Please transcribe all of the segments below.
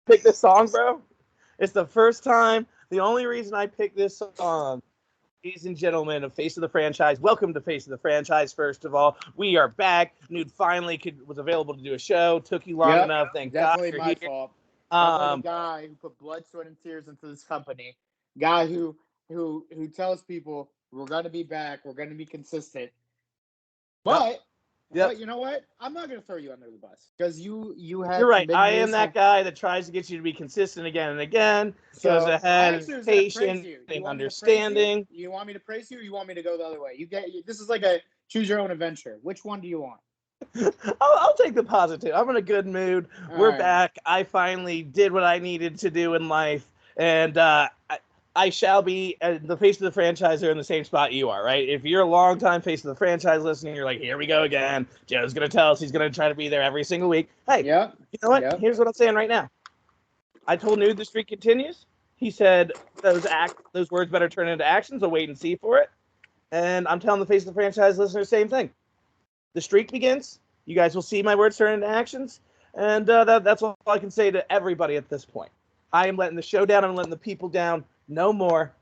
picked this song, bro. It's the first time. The only reason I picked this song, ladies and gentlemen of Face of the Franchise, welcome to Face of the Franchise. First of all, we are back. Nude finally was available to do a show. Took you long enough. Thank God definitely you're my here. fault. Definitely the guy who put blood, sweat, and tears into this company. Guy who tells people we're gonna be back, we're gonna be consistent. But But you know what? I'm not going to throw you under the bus because you had. You're right. I am that guy that tries to get you to be consistent again and again. Goes ahead, patient, and understanding. You want me to praise you, or you want me to go the other way? This is like a choose your own adventure. Which one do you want? I'll take the positive. I'm in a good mood. We're back. I finally did what I needed to do in life, and I shall be the Face of the Franchise are in the same spot you are, right? If you're a long-time Face of the Franchise listening, you're like, here we go again. Joe's going to tell us he's going to try to be there every single week. Hey, you know what? Here's what I'm saying right now. I told Nude the streak continues. He said those words better turn into actions. I'll wait and see for it. And I'm telling the Face of the Franchise listeners the same thing. The streak begins. You guys will see my words turn into actions. And that's all I can say to everybody at this point. I am letting the show down. I'm letting the people down. No more.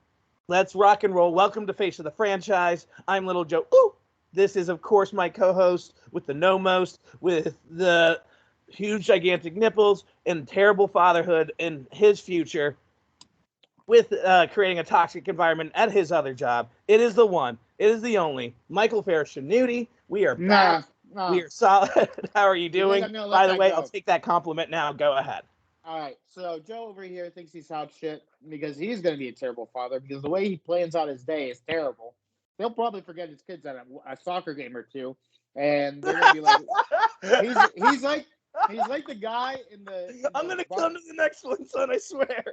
Let's rock and roll. Welcome to Face of the Franchise. I'm Little Joe. Ooh! This is, of course, my co-host with the no most, with the huge, gigantic nipples, and terrible fatherhood in his future, with creating a toxic environment at his other job. It is the one. It is the only. Michael Farris-Shanuti. We are back. We are solid. How are you doing? By the way, I'll take that compliment now. Go ahead. All right, so Joe over here thinks he's hot shit because he's going to be a terrible father because the way he plans out his day is terrible. He'll probably forget his kids at a soccer game or two, and they're going to be like, he's like the guy in the. I'm going to come to the next one, son. I swear.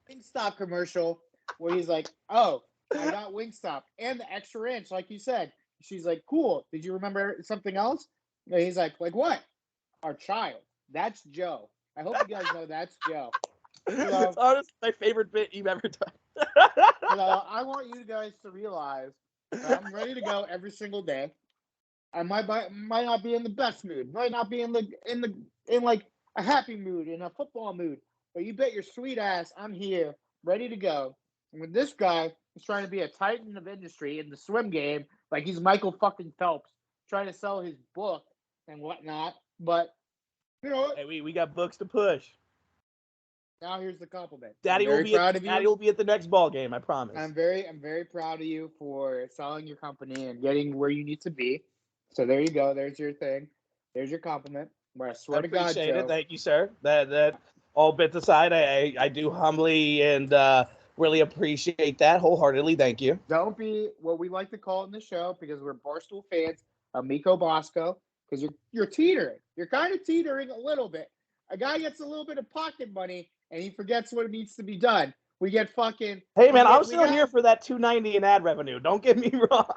Wingstop commercial where he's like, "Oh, I got Wingstop and the extra ranch, like you said." She's like, "Cool. Did you remember something else?" And he's like what? Our child. That's Joe. I hope you guys know that's Joe. It's honestly my favorite bit you've ever done. I want you guys to realize that I'm ready to go every single day. I might not be in the best mood, might not be in like a happy mood, in a football mood, but you bet your sweet ass I'm here, ready to go. And when this guy is trying to be a titan of industry in the swim game, like he's Michael fucking Phelps, trying to sell his book and whatnot, but. You know what? Hey, we got books to push. Now here's the compliment. Daddy will be at the next ball game, I promise. I'm very proud of you for selling your company and getting where you need to be. So there you go. There's your thing. There's your compliment. Where I swear to God, appreciate Joe. It. Thank you, sir. That all bits aside, I do humbly and really appreciate that wholeheartedly. Thank you. Don't be what we like to call it in the show because we're Barstool fans of Miko Bosco. Because you're teetering. You're kind of teetering a little bit. A guy gets a little bit of pocket money and he forgets what needs to be done. We get fucking. Hey man, I'm still here for that $2.90 in ad revenue. Don't get me wrong.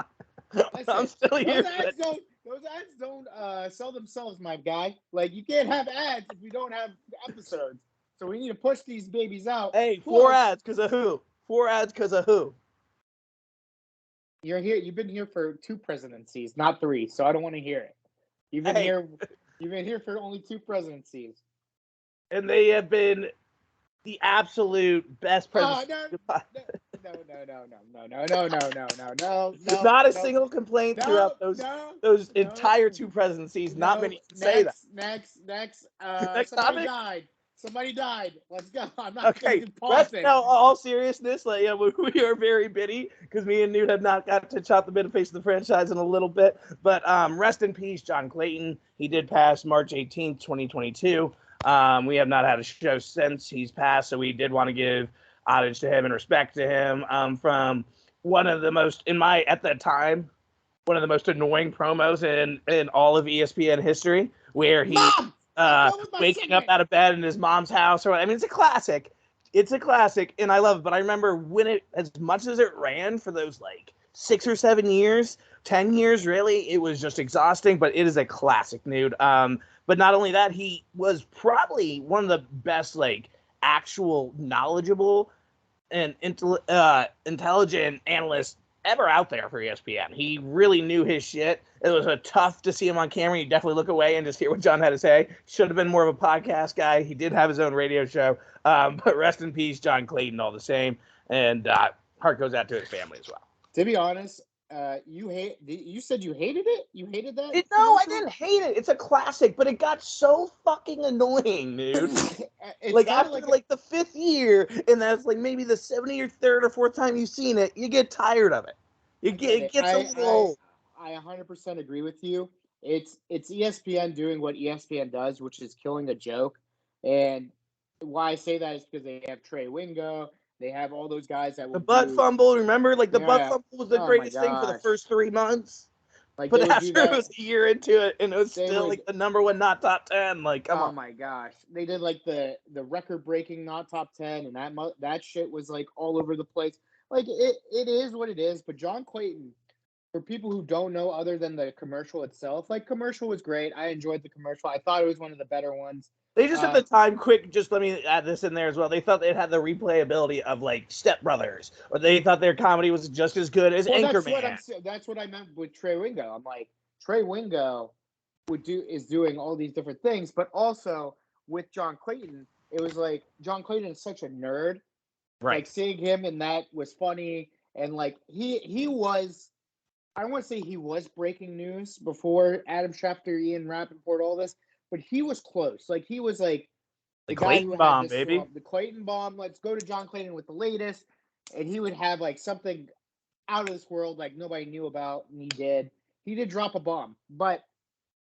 I'm still here. Those ads don't sell themselves, my guy. Like you can't have ads if you don't have episodes. So we need to push these babies out. Hey, 4 ads because of who? 4 ads because of who? You're here. You've been here for 2 presidencies, not 3. So I don't want to hear it. You've been here for only 2 presidencies. And they have been the absolute best presidents. No. Not a single complaint throughout those entire 2 presidencies. Not many can say that. Next somebody died. Somebody died. Let's go. I'm not okay. Now, all seriousness, we are very bitty because me and Newt have not got to chop the bit of Face of the Franchise in a little bit. But rest in peace, John Clayton. He did pass March 18th, 2022. We have not had a show since he's passed, so we did want to give homage to him and respect to him from one of the most, at that time, one of the most annoying promos in all of ESPN history, where he waking up out of bed in his mom's house. It's a classic. It's a classic, and I love it. But I remember when as much as it ran for those 6 or 7 years, 10 years, really, it was just exhausting. But it is a classic, Nude. But not only that, he was probably one of the best, actual knowledgeable and intelligent analysts ever out there for ESPN. He really knew his shit. It was tough to see him on camera. You definitely look away and just hear what John had to say. Should have been more of a podcast guy. He did have his own radio show. But rest in peace, John Clayton, all the same. And heart goes out to his family as well. To be honest, you said you hated it? You hated that? No, I didn't hate it. It's a classic, but it got so fucking annoying, dude. Like after like the 5th year, and that's like maybe the 73rd or 4th time you've seen it, you get tired of it. It gets a little old. I 100% agree with you. It's ESPN doing what ESPN does, which is killing a joke. And why I say that is because they have Trey Wingo. They have all those guys that will the butt fumble. Remember, like the butt fumble was the greatest thing for the first 3 months. Like, but after it was a year into it, and it was still like the number one not top 10. Like, come on. Oh my gosh, they did like the record-breaking not top 10, and that shit was like all over the place. Like it is what it is. But John Clayton, for people who don't know, other than the commercial itself, like commercial was great. I enjoyed the commercial. I thought it was one of the better ones. They just at the time, just let me add this in there as well. They thought it had the replayability of like Step Brothers, or they thought their comedy was just as good as Anchorman. That's what I meant with Trey Wingo. I'm like, Trey Wingo is doing all these different things, but also with John Clayton, it was like John Clayton is such a nerd. Right. Like seeing him in that was funny, and like he was. I don't want to say he was breaking news before Adam Schefter, Ian Rappaport, all this. But he was close. Like, he was like the Clayton bomb, baby. The Clayton bomb. Let's go to John Clayton with the latest. And he would have, like, something out of this world, like, nobody knew about. And he did. He did drop a bomb. But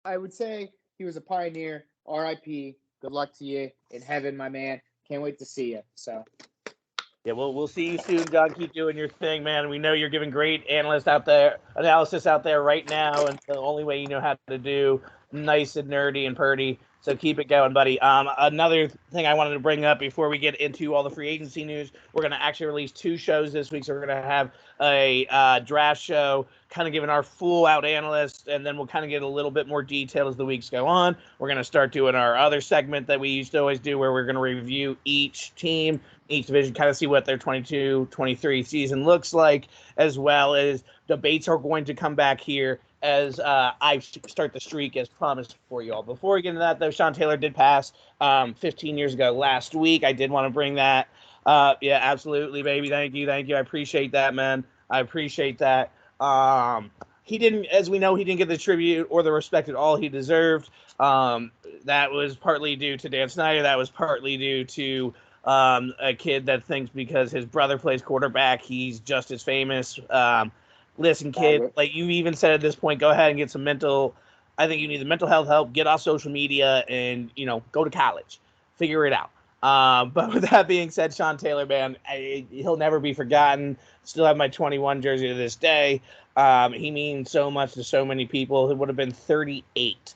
I would say he was a pioneer. R.I.P. Good luck to you in heaven, my man. Can't wait to see you. So. Yeah, we'll see you soon, John. Keep doing your thing, man. We know you're giving great analysis out there right now, and the only way you know how to do nice and nerdy and purdy. So keep it going, buddy. Another thing I wanted to bring up before we get into all the free agency news, we're going to actually release 2 shows this week. So we're going to have a draft show, kind of giving our full-out analyst, and then we'll kind of get a little bit more detail as the weeks go on. We're going to start doing our other segment that we used to always do, where we're going to review each team, each division, kind of see what their 22-23 season looks like, as well as debates are going to come back here as I start the streak as promised for you all. Before we get into that, though, Sean Taylor did pass 15 years ago last week. I did want to bring that. Yeah, absolutely, baby. Thank you. I appreciate that, man. I appreciate that. He didn't, as we know, he didn't get the tribute or the respect at all he deserved. That was partly due to Dan Snyder. That was partly due to a kid that thinks because his brother plays quarterback, he's just as famous. Listen, kid, like you even said at this point, go ahead and get some I think you need the mental health help, get off social media, and, go to college. Figure it out. But with that being said, Sean Taylor, man, he'll never be forgotten. Still have my 21 jersey to this day. He means so much to so many people. He would have been 38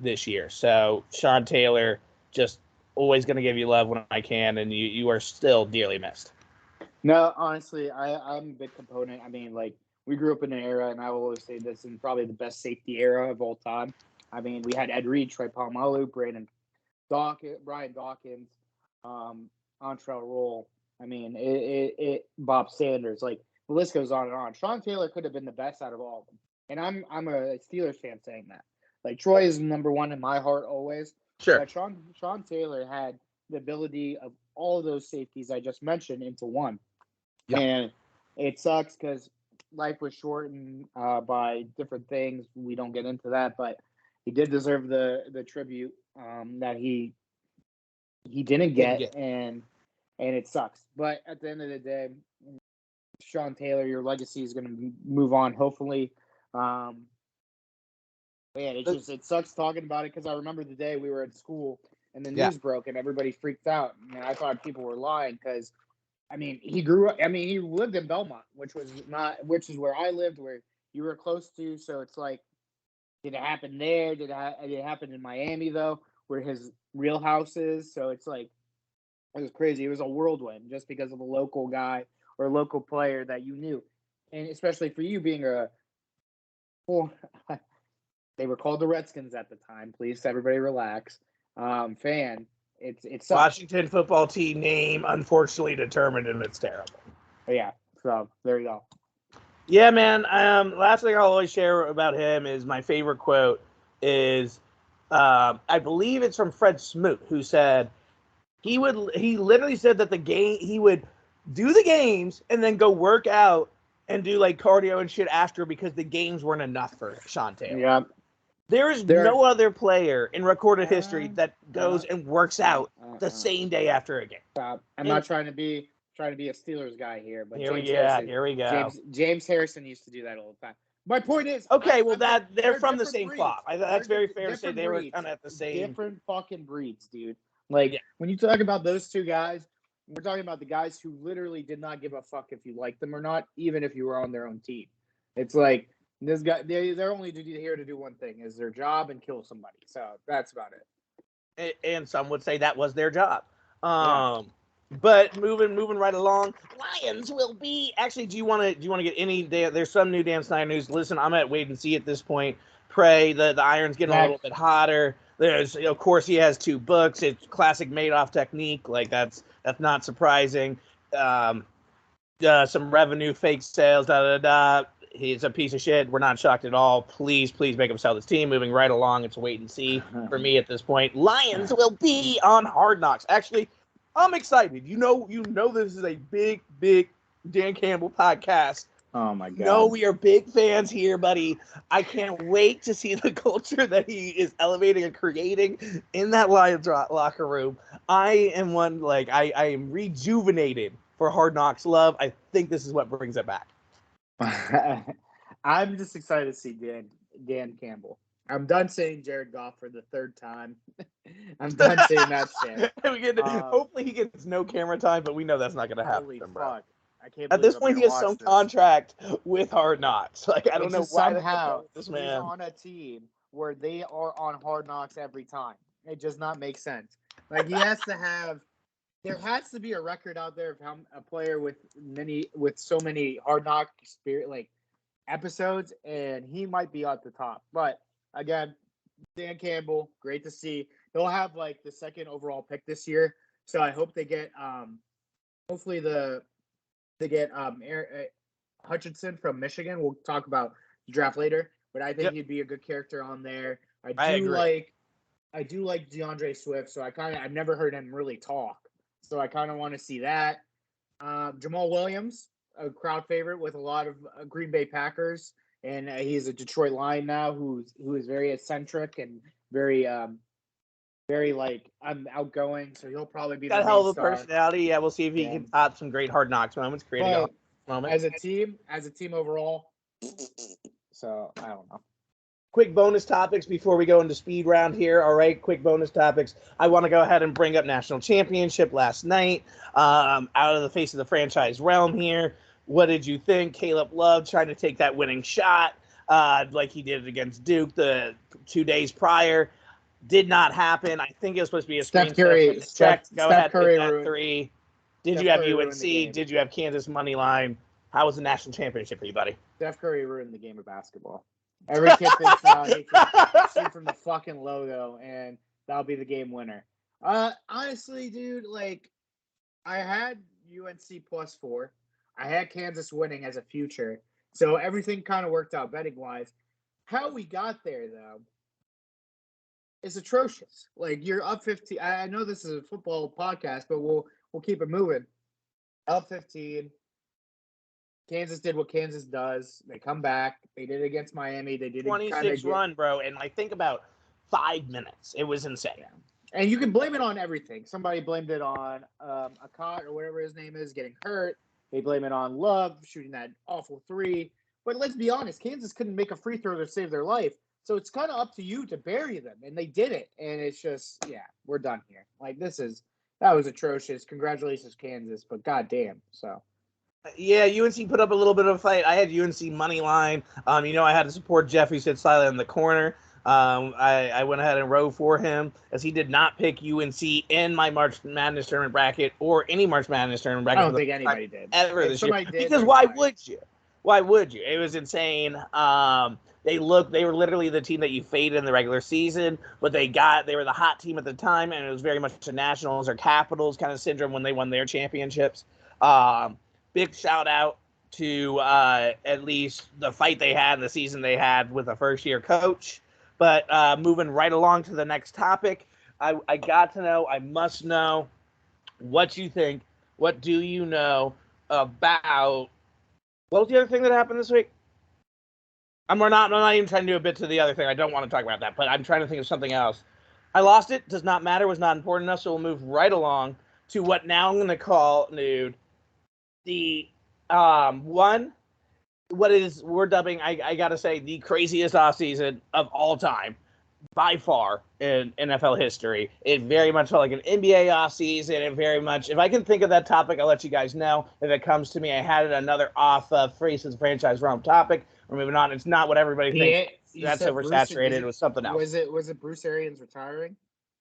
this year. So, Sean Taylor, just always going to give you love when I can, and you are still dearly missed. No, honestly, I'm a big component. I mean, like, we grew up in an era, and I will always say this, in probably the best safety era of all time. I mean, we had Ed Reed, Troy Polamalu, Brian Dawkins, Antrell Roll. I mean, Bob Sanders. Like, the list goes on and on. Sean Taylor could have been the best out of all of them. And I'm a Steelers fan saying that. Like, Troy is number one in my heart always. Sure. But Sean Taylor had the ability of all of those safeties I just mentioned into one. Yep. And it sucks because life was shortened by different things. We don't get into that, but he did deserve the tribute that he didn't get, and it sucks. But at the end of the day, Sean Taylor, your legacy is going to move on, hopefully. Man, it sucks talking about it because I remember the day we were at school and the news broke and everybody freaked out. And I thought people were lying because, I mean, he lived in Belmont, which is where I lived, where you were close to. So it's like, did it happen there? Did it happen in Miami, though, where his real house is? So it's like, it was crazy. It was a whirlwind just because of a local guy or a local player that you knew. And especially for you being they were called the Redskins at the time. Please, everybody relax. Fan. It's Washington football team name, unfortunately determined, and it's terrible. Yeah, So there you go. Yeah, man. Last thing I'll always share about him is my favorite quote is, I believe it's from Fred Smoot, who said he literally said that he would do the games and then go work out and do like cardio and shit after because the games weren't enough for Sean Taylor. Yeah. There is no other player in recorded history that goes and works out the same day after a game. I'm not trying to be a Steelers guy here, but here we go. James Harrison used to do that all the time. My point is, okay, they're from the same flock. That's very fair to say they were kind of at the same. Different fucking breeds, dude. Like when you talk about those two guys, we're talking about the guys who literally did not give a fuck if you liked them or not, even if you were on their own team. It's like this guy; they're only here to do one thing: is their job and kill somebody. So that's about it. And some would say that was their job. But moving right along, Lions will be. Actually, do you want to get any? There's some new Dan Snyder news. Listen, I'm at wait and see at this point. Pray the iron's getting a little bit hotter. There's, of course, he has 2 books. It's classic Madoff technique. Like that's not surprising. Some revenue, fake sales, He's a piece of shit. We're not shocked at all. Please make him sell this team. Moving right along, it's wait and see for me at this point. Lions will be on Hard Knocks. Actually, I'm excited. You know this is a big Dan Campbell podcast. Oh my God. No, we are big fans here, buddy. I can't wait to see the culture that he is elevating and creating in that Lions locker room. I am I am rejuvenated for Hard Knocks love. I think this is what brings it back. I'm just excited to see Dan Campbell. I'm done saying Jared Goff for the 3rd time. I'm done saying that shit. Hopefully he gets no camera time, but we know that's not going to happen. Holy fuck. I can't At this point, he has some contract with Hard Knocks. Like, I don't know why somehow this man he's on a team where they are on Hard Knocks every time. It does not make sense. Like, there has to be a record out there of how a player with so many Hard Knock episodes, and he might be at the top. But again, Dan Campbell, great to see. They'll have the 2nd overall pick this year, so I hope they get hopefully they get Hutchinson from Michigan. We'll talk about the draft later, but I think he'd be a good character on there. I do like DeAndre Swift, so I've never heard him really talk, so I kind of want to see that. Jamal Williams, a crowd favorite with a lot of Green Bay Packers, and he's a Detroit Lion now who is very eccentric and very I'm outgoing, so he'll probably be got a hell of a personality. Yeah, we'll see if he can pop some great Hard Knocks moments, create a moment. As a team overall. So I don't know. Quick bonus topics before we go into speed round here. All right, quick bonus topics. I want to go ahead and bring up national championship last night. Out of the face of the franchise realm here. What did you think? Caleb Love trying to take that winning shot like he did against Duke the 2 days prior. Did not happen. I think it was supposed to be a Steph Curry. Go ahead, hit that 3. Did you have UNC? Did you have Kansas money line? How was the national championship for you, buddy? Steph Curry ruined the game of basketball. Every kid thinks now he can shoot from the fucking logo, and that'll be the game winner. Honestly, dude, I had UNC +4. I had Kansas winning as a future, so everything kind of worked out betting-wise. How we got there, though, is atrocious. You're up 15. I know this is a football podcast, but we'll keep it moving. Up 15. Kansas did what Kansas does. They come back. They did it against Miami. They did 26 run, bro. And think about 5 minutes. It was insane. Yeah. And you can blame it on everything. Somebody blamed it on Akot or whatever his name is getting hurt. They blame it on Love shooting that awful 3. But let's be honest, Kansas couldn't make a free throw to save their life. So it's kind of up to you to bury them. And they did it. And it's just, we're done here. That was atrocious. Congratulations, Kansas. But goddamn. So. Yeah, UNC put up a little bit of a fight. I had UNC money line. I had to support Jeff, who said silent in the corner. I went ahead and rode for him, as he did not pick UNC in my March Madness tournament bracket or any March Madness tournament bracket. I don't think anybody did. Ever this year. Because why would you? Why would you? It was insane. They were literally the team that you faded in the regular season, but they were the hot team at the time, and it was very much a Nationals or Capitals kind of syndrome when they won their championships. Big shout out to at least the fight they had, the season they had with a first-year coach. But moving right along to the next topic, I got to know, I must know what you think. What do you know about, what was the other thing that happened this week? I'm not even trying to do a bit to the other thing. I don't want to talk about that, but I'm trying to think of something else. I lost it. Does not matter. Was not important enough. So we'll move right along to what now I'm going to call, Nude, the we're dubbing, I got to say, the craziest offseason of all time, by far, in NFL history. It very much felt like an NBA offseason. It very much, if I can think of that topic, I'll let you guys know. If it comes to me, I had another off Faces Franchise Realm topic. We're moving on. It's not what everybody thinks. That's oversaturated. It was something else. Was it Bruce Arians retiring?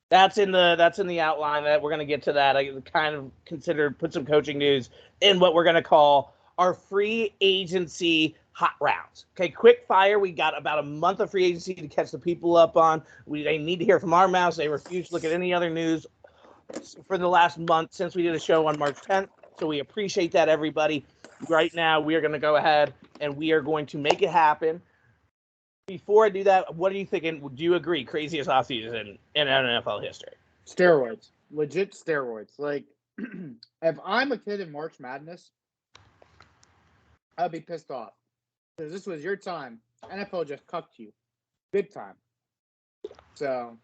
That's in the outline. That we're going to get to that. I kind of put some coaching news in what we're going to call our free agency hot rounds. Okay, quick fire. We got about a month of free agency to catch the people up on. They need to hear from our mouths. They refuse to look at any other news for the last month since we did a show on March 10th. So we appreciate that, everybody. Right now, we are going to go ahead and we are going to make it happen. Before I do that, what are you thinking? Do you agree? Craziest offseason in NFL history? Steroids. Legit steroids. Like, if I'm a kid in March Madness, I'd be pissed off. Because this was your time. NFL just cucked you. Big time. So,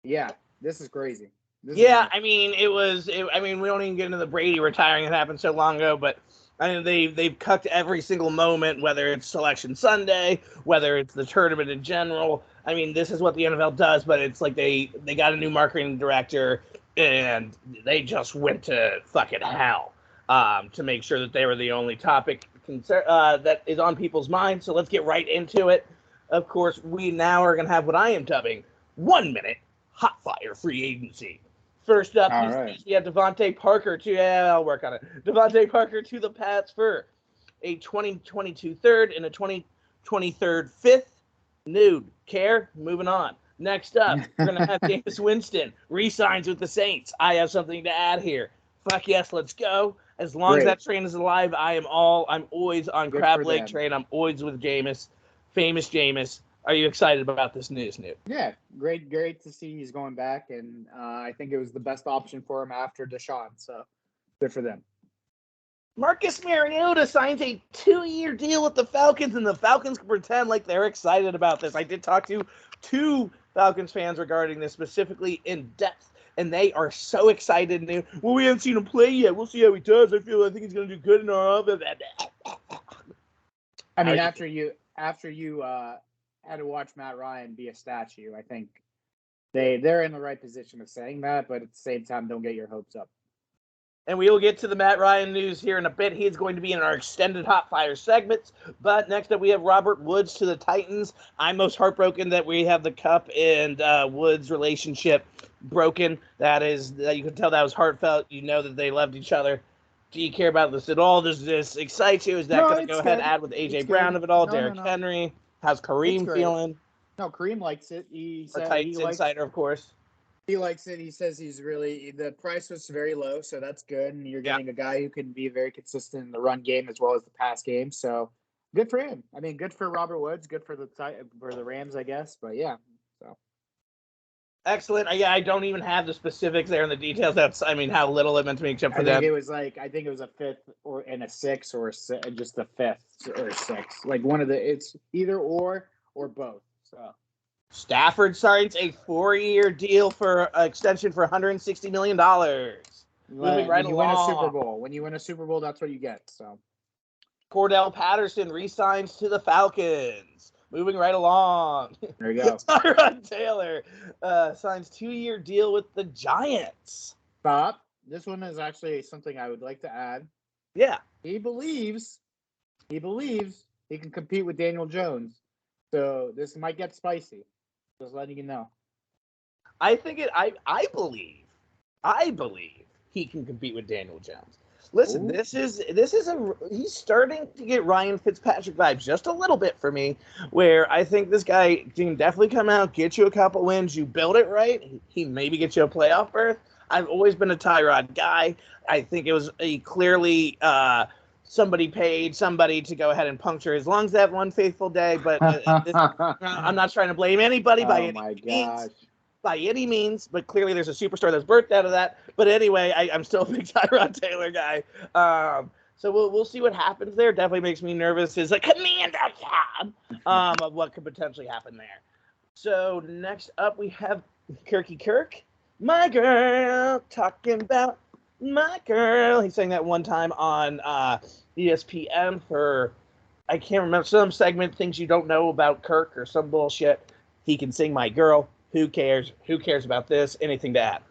yeah, this is crazy. I mean, we don't even get into the Brady retiring. It happened so long ago, but I mean, they've cucked every single moment, whether it's Selection Sunday, whether it's the tournament in general. I mean, this is what the NFL does, but it's like they got a new marketing director, and they just went to fucking hell to make sure that they were the only topic that is on people's minds. So let's get right into it. Of course, we now are going to have what I am dubbing 1 minute hot fire free agency. First up, we have Devontae Parker I'll work on it. Devontae Parker to the Pats for a 2022 third and a 2023 fifth. Nude. Care? Moving on. Next up, we're going to have Jameis Winston resigns with the Saints. I have something to add here. Fuck yes, let's go. As long as that train is alive, I'm always on crab leg train. I'm always with Jameis. Famous Jameis. Are you excited about this news, Newt? Yeah, great to see he's going back, and I think it was the best option for him after Deshaun, so good for them. Marcus Mariota signs a 2-year deal with the Falcons, and the Falcons can pretend like they're excited about this. I did talk to 2 Falcons fans regarding this specifically in depth, and they are so excited. And well, we haven't seen him play yet. We'll see how he does. I think he's going to do good in our offense. I mean, after you had to watch Matt Ryan be a statue, I think they're in the right position of saying that, but at the same time, don't get your hopes up. And we will get to the Matt Ryan news here in a bit. He's going to be in our extended Hot Fire segments. But next up, we have Robert Woods to the Titans. I'm most heartbroken that we have the Cup and Woods relationship broken. You can tell that was heartfelt. You know that they loved each other. Do you care about this at all? Does this excite you? Is that going to go ahead and add with A.J. Brown of it all? Derrick Henry? How's Kareem feeling? No, Kareem likes it. Our Titans insider, of course. He likes it. He says the price was very low, so that's good. And you're getting a guy who can be very consistent in the run game as well as the pass game. So good for him. I mean, good for Robert Woods. Good for the Rams, I guess. But yeah, so excellent. I don't even have the specifics there and the details. How little it meant to me except for them. I think it was a fifth and a sixth or just a fifth or a sixth. Like one of it's either or both. So. Stafford signs a 4-year deal for extension for $160 million. Moving right along. When you win a Super Bowl, that's what you get. So, Cordell Patterson re-signs to the Falcons. Moving right along. There you go. Tyrod Taylor signs 2-year deal with the Giants. Stop. This one is actually something I would like to add. Yeah. He believes he can compete with Daniel Jones. So this might get spicy. Just letting you know. I believe he can compete with Daniel Jones. Listen, he's starting to get Ryan Fitzpatrick vibes just a little bit for me, where I think this guy can definitely come out, get you a couple wins, you build it right, he maybe gets you a playoff berth. I've always been a Tyrod guy. I think it was a clearly somebody paid somebody to go ahead and puncture his lungs that one faithful day. But I'm not trying to blame anybody by any means. By any means, but clearly there's a superstar that's birthed out of that. But anyway, I'm still a big Tyrod Taylor guy. So we'll see what happens there. Definitely makes me nervous. Is like command job of what could potentially happen there. So next up we have Kirky Kirk, my girl, talking about my girl. He sang that one time on ESPN for, I can't remember, some segment, things you don't know about Kirk or some bullshit. He can sing my girl. Who cares? Who cares about this? Anything to add?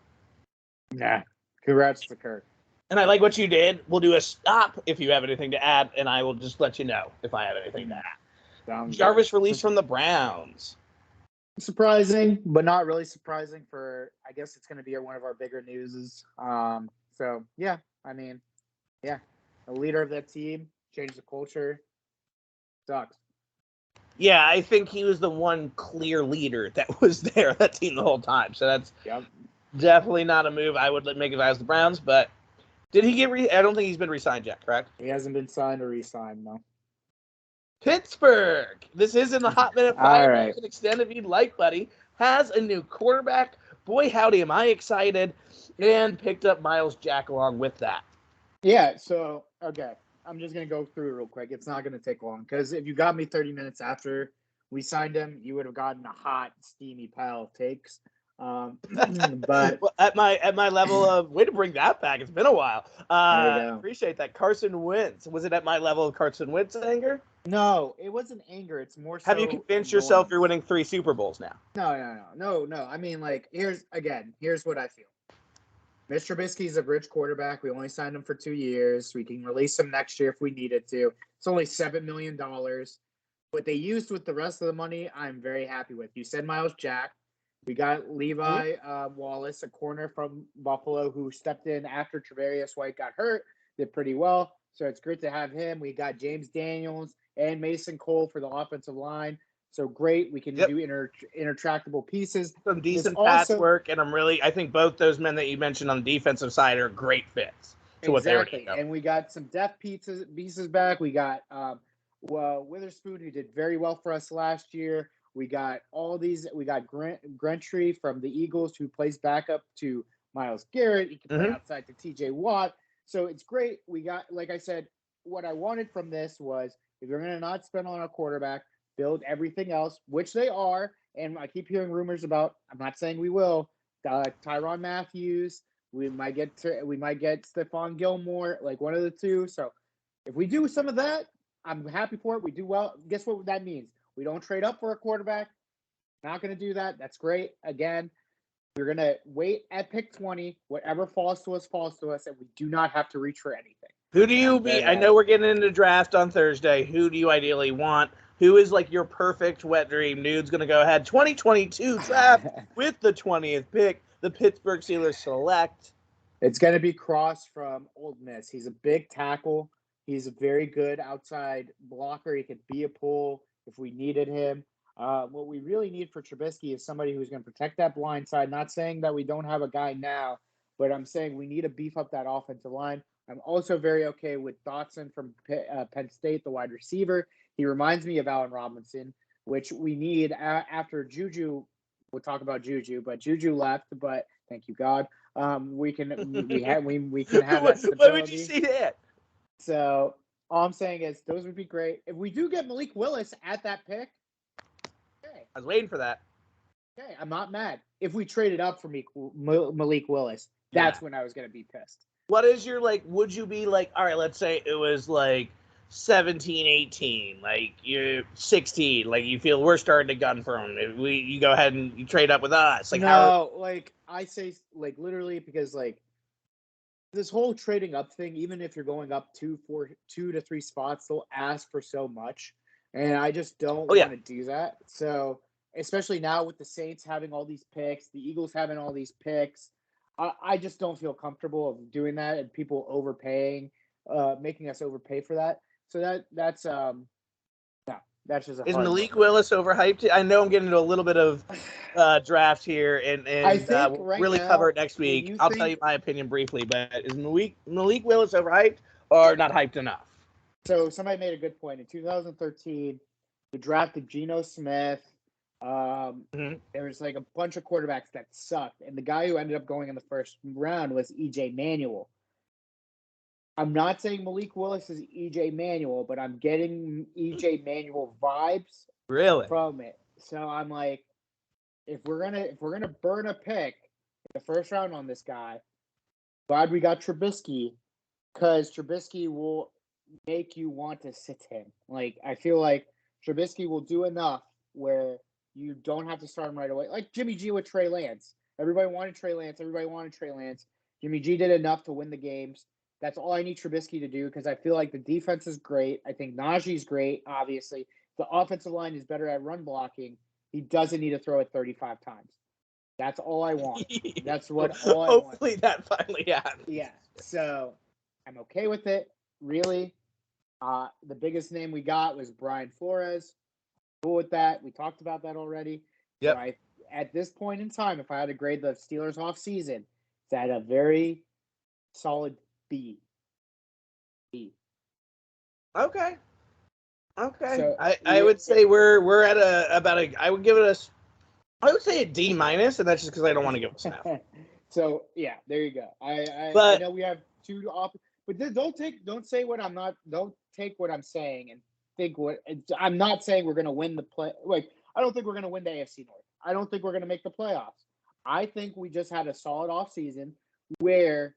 Nah. Congrats to Kirk. And I like what you did. We'll do a stop if you have anything to add, and I will just let you know if I have anything to add. Jarvis released from the Browns. Surprising, but not really surprising for, I guess it's going to be one of our bigger newses. So, yeah, I mean, yeah, a leader of that team, changed the culture, sucks. Yeah, I think he was the one clear leader that was there on that team the whole time. So that's definitely not a move I would make if I was the Browns. But did he get I don't think he's been re-signed yet, correct? He hasn't been signed or re-signed, no. Pittsburgh. This is in the Hot Minute 5. All right. You can extend if you'd like, buddy. Has a new quarterback. Boy, howdy, am I excited. And picked up Miles Jack along with that. Yeah, so, okay. I'm just going to go through it real quick. It's not going to take long because if you got me 30 minutes after we signed him, you would have gotten a hot, steamy pile of takes. But well, at my level of, way to bring that back. It's been a while. Appreciate that. Carson Wentz. Was it at my level of Carson Wentz anger? No, it wasn't anger. It's more so. Have you convinced yourself you're winning 3 Super Bowls now? No. I mean, like, here's what I feel. Mr. Trubisky's a bridge quarterback. We only signed him for 2 years. We can release him next year if we needed to. It's only $7 million. What they used with the rest of the money, I'm very happy with. You said Miles Jack. We got Levi Wallace, a corner from Buffalo, who stepped in after Sedarius White got hurt. Did pretty well. So it's great to have him. We got James Daniels and Mason Cole for the offensive line. So great. We can do intertractable pieces. Some decent pass work, and I think both those men that you mentioned on the defensive side are great fits to what they were doing. And we got some depth pieces back. We got Witherspoon, who did very well for us last year. We got all these. We got Gentry from the Eagles, who plays backup to Myles Garrett. He can play outside to T.J. Watt. So it's great. We got, like I said, what I wanted from this was, if you're going to not spend on a quarterback, build everything else, which they are. And I keep hearing rumors about, I'm not saying we will, Tyrann Matthews. We might get Stephon Gilmore, like one of the two. So if we do some of that, I'm happy for it. We do well. Guess what that means? We don't trade up for a quarterback. Not going to do that. That's great. Again, we're going to wait at pick 20. Whatever falls to us, and we do not have to reach for anything. Who do you be? I know we're getting into draft on Thursday. Who do you ideally want? Who is like your perfect wet dream? Dude's going to go ahead. 2022 draft with the 20th pick. The Pittsburgh Steelers select. It's going to be Cross from Ole Miss. He's a big tackle. He's a very good outside blocker. He could be a pull if we needed him. What we really need for Trubisky is somebody who's going to protect that blind side. Not saying that we don't have a guy now, but I'm saying we need to beef up that offensive line. I'm also very okay with Dotson from Penn State, the wide receiver. He reminds me of Allen Robinson, which we need after Juju. We'll talk about Juju, but Juju left. But thank you, God. We can have that stability. Why would you see that? So all I'm saying is those would be great. If we do get Malik Willis at that pick, okay. I was waiting for that. Okay, I'm not mad. If we traded up for Malik Willis, that's when I was going to be pissed. What is your, like, would you be like, all right, let's say it was like 17, 18, like you're 16, like you feel we're starting to gun for him. You go ahead and you trade up with us. Like, like I say, like literally, because like this whole trading up thing, even if you're going up 2 to 3 spots, they'll ask for so much. And I just don't want to do that. So especially now with the Saints having all these picks, the Eagles having all these picks, I just don't feel comfortable of doing that and people overpaying, making us overpay for that. So that's just a is Malik Willis overhyped? I know I'm getting into a little bit of draft here, and I think we'll really cover it next week. I'll tell you my opinion briefly, but is Malik Willis overhyped or not hyped enough? So somebody made a good point. In 2013, we drafted Geno Smith. There was like a bunch of quarterbacks that sucked, and the guy who ended up going in the first round was E.J. Manuel. I'm not saying Malik Willis is E.J. Manuel, but I'm getting E.J. Manuel vibes Really? from it. So I'm like, if we're gonna burn a pick in the first round on this guy, glad we got Trubisky, because Trubisky will make you want to sit him. Like, I feel like Trubisky will do enough where you don't have to start him right away. Like Jimmy G with Trey Lance. Everybody wanted Trey Lance. Jimmy G did enough to win the games. That's all I need Trubisky to do, because I feel like the defense is great. I think Najee's great, obviously. The offensive line is better at run blocking. He doesn't need to throw it 35 times. That's all I want. That's what all I want. Hopefully that finally happens. Yeah. So I'm okay with it, really. The biggest name we got was Brian Flores. Cool with that. We talked about that already. Yep. So at this point in time, if I had to grade the Steelers off season, it's at a very solid B. Okay. So I would say we're at I would give it I would say a D minus, and that's just because I don't want to give it an F. So yeah, there you go. I know we have two off, but don't say what I'm not. Don't take what I'm saying and think what I'm not saying. We're going to win the play. Like, I don't think we're going to win the AFC North. I don't think we're going to make the playoffs. I think we just had a solid offseason where,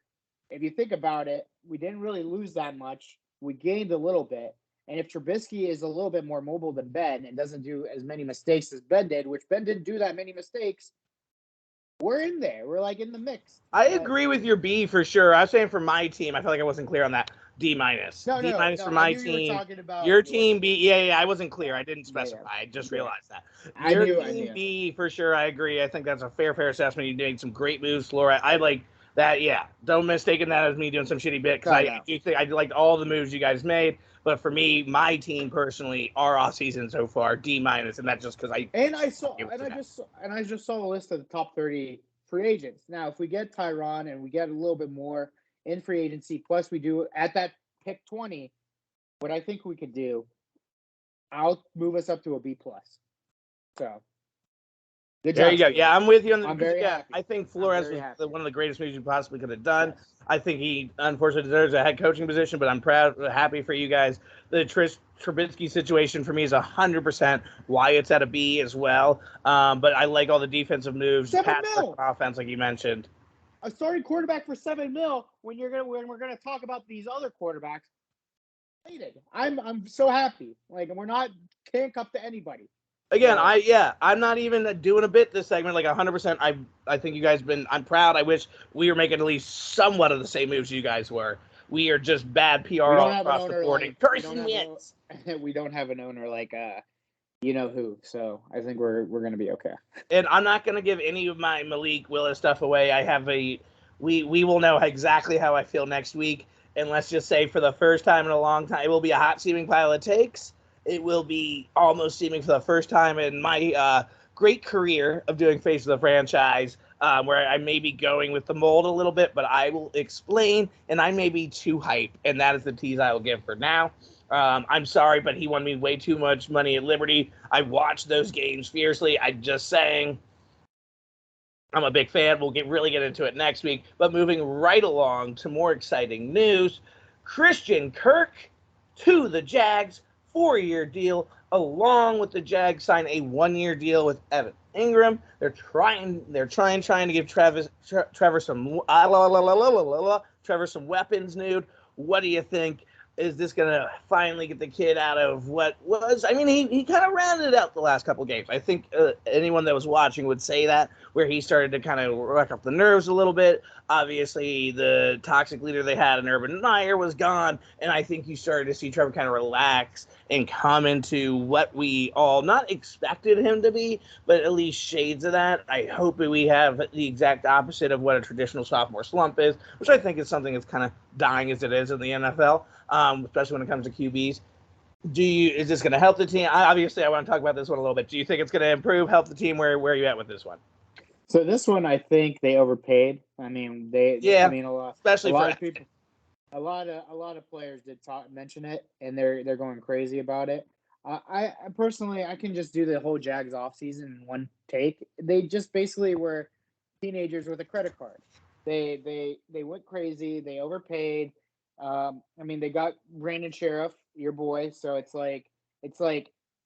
if you think about it, we didn't really lose that much. We gained a little bit. And if Trubisky is a little bit more mobile than Ben and doesn't do as many mistakes as Ben did, which Ben didn't do that many mistakes, we're in there. We're like in the mix. I agree with your B for sure. I was saying for my team, I feel like I wasn't clear on that. D minus. No, D minus for my team. Your team B. Yeah. I wasn't clear. I didn't specify. Yeah. I just realized that. Your team B for sure. I agree. I think that's a fair assessment. You made some great moves, Flora. I like that. Yeah. Don't mistake that as me doing some shitty bit, because I do think I liked all the moves you guys made. But for me, my team personally, our off season so far, D minus, and that's just because I just saw a list of the top 30 free agents. Now, if we get Tyron and we get a little bit more in free agency, plus we do at that pick 20, what I think we could do, I'll move us up to a B plus. So there you go. Yeah, I'm with you on the. I'm very happy. I think Flores was one of the greatest moves you possibly could have done. Yes. I think he unfortunately deserves a head coaching position, but I'm happy for you guys. The Trubisky situation for me is 100% why it's at a B as well. But I like all the defensive moves, offense, like you mentioned. A starting quarterback for $7 million when we're gonna talk about these other quarterbacks. I'm so happy. Like, we're not handcuffed to anybody. Again, I'm not even doing a bit this segment. Like 100%. I think you guys I'm proud. I wish we were making at least somewhat of the same moves you guys were. We are just bad PR all across the board. We don't have an owner like you know who. So I think we're gonna be okay. And I'm not gonna give any of my Malik Willis stuff away. I have we will know exactly how I feel next week. And let's just say, for the first time in a long time, it will be a hot steaming pile of takes. It will be almost steaming for the first time in my great career of doing Face of the Franchise, where I may be going with the mold a little bit, but I will explain, and I may be too hype, and that is the tease I will give for now. I'm sorry, but he won me way too much money at Liberty. I watched those games fiercely. I'm just saying, I'm a big fan. We'll really get into it next week. But moving right along to more exciting news, Christian Kirk to the Jags. 4-year deal, along with the Jags sign a 1-year deal with Evan Ingram. They're trying to give Trevor some weapons, dude. What do you think? Is this going to finally get the kid out of what was? I mean, he kind of rounded out the last couple games. I think anyone that was watching would say that, where he started to kind of wreck up the nerves a little bit. Obviously, the toxic leader they had in Urban Meyer was gone, and I think you started to see Trevor kind of relax and come into what we all not expected him to be, but at least shades of that. I hope we have the exact opposite of what a traditional sophomore slump is, which I think is something that's kind of dying as it is in the NFL, especially when it comes to QBs. Is this going to help the team? Obviously, I want to talk about this one a little bit. Do you think it's going to improve, help the team? Where are you at with this one? So this one, I think they overpaid. I mean, a lot, especially a A lot of players did mention it, and they're going crazy about it. I personally, I can just do the whole Jags offseason in one take. They just basically were teenagers with a credit card. They went crazy. They overpaid. I mean, they got Brandon Sheriff, your boy. So it's like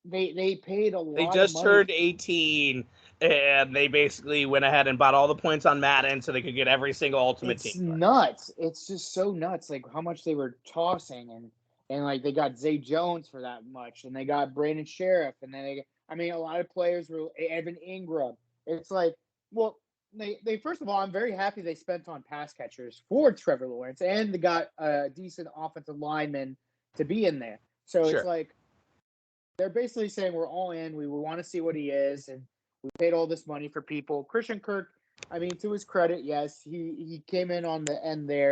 they paid a They lot of just money. turned 18, and they basically went ahead and bought all the points on Madden so they could get every single Ultimate Team. It's nuts. It's just so nuts. Like how much they were tossing, and like they got Zay Jones for that much, and they got Brandon Sheriff, and then I mean, a lot of players were Evan Ingram. It's like, well, they first of all, I'm very happy they spent on pass catchers for Trevor Lawrence, and they got a decent offensive lineman to be in there. So Sure. It's like they're basically saying we're all in. We want to see what he is, and we paid all this money for people. Christian Kirk, I mean, to his credit, yes, he came in on the end there,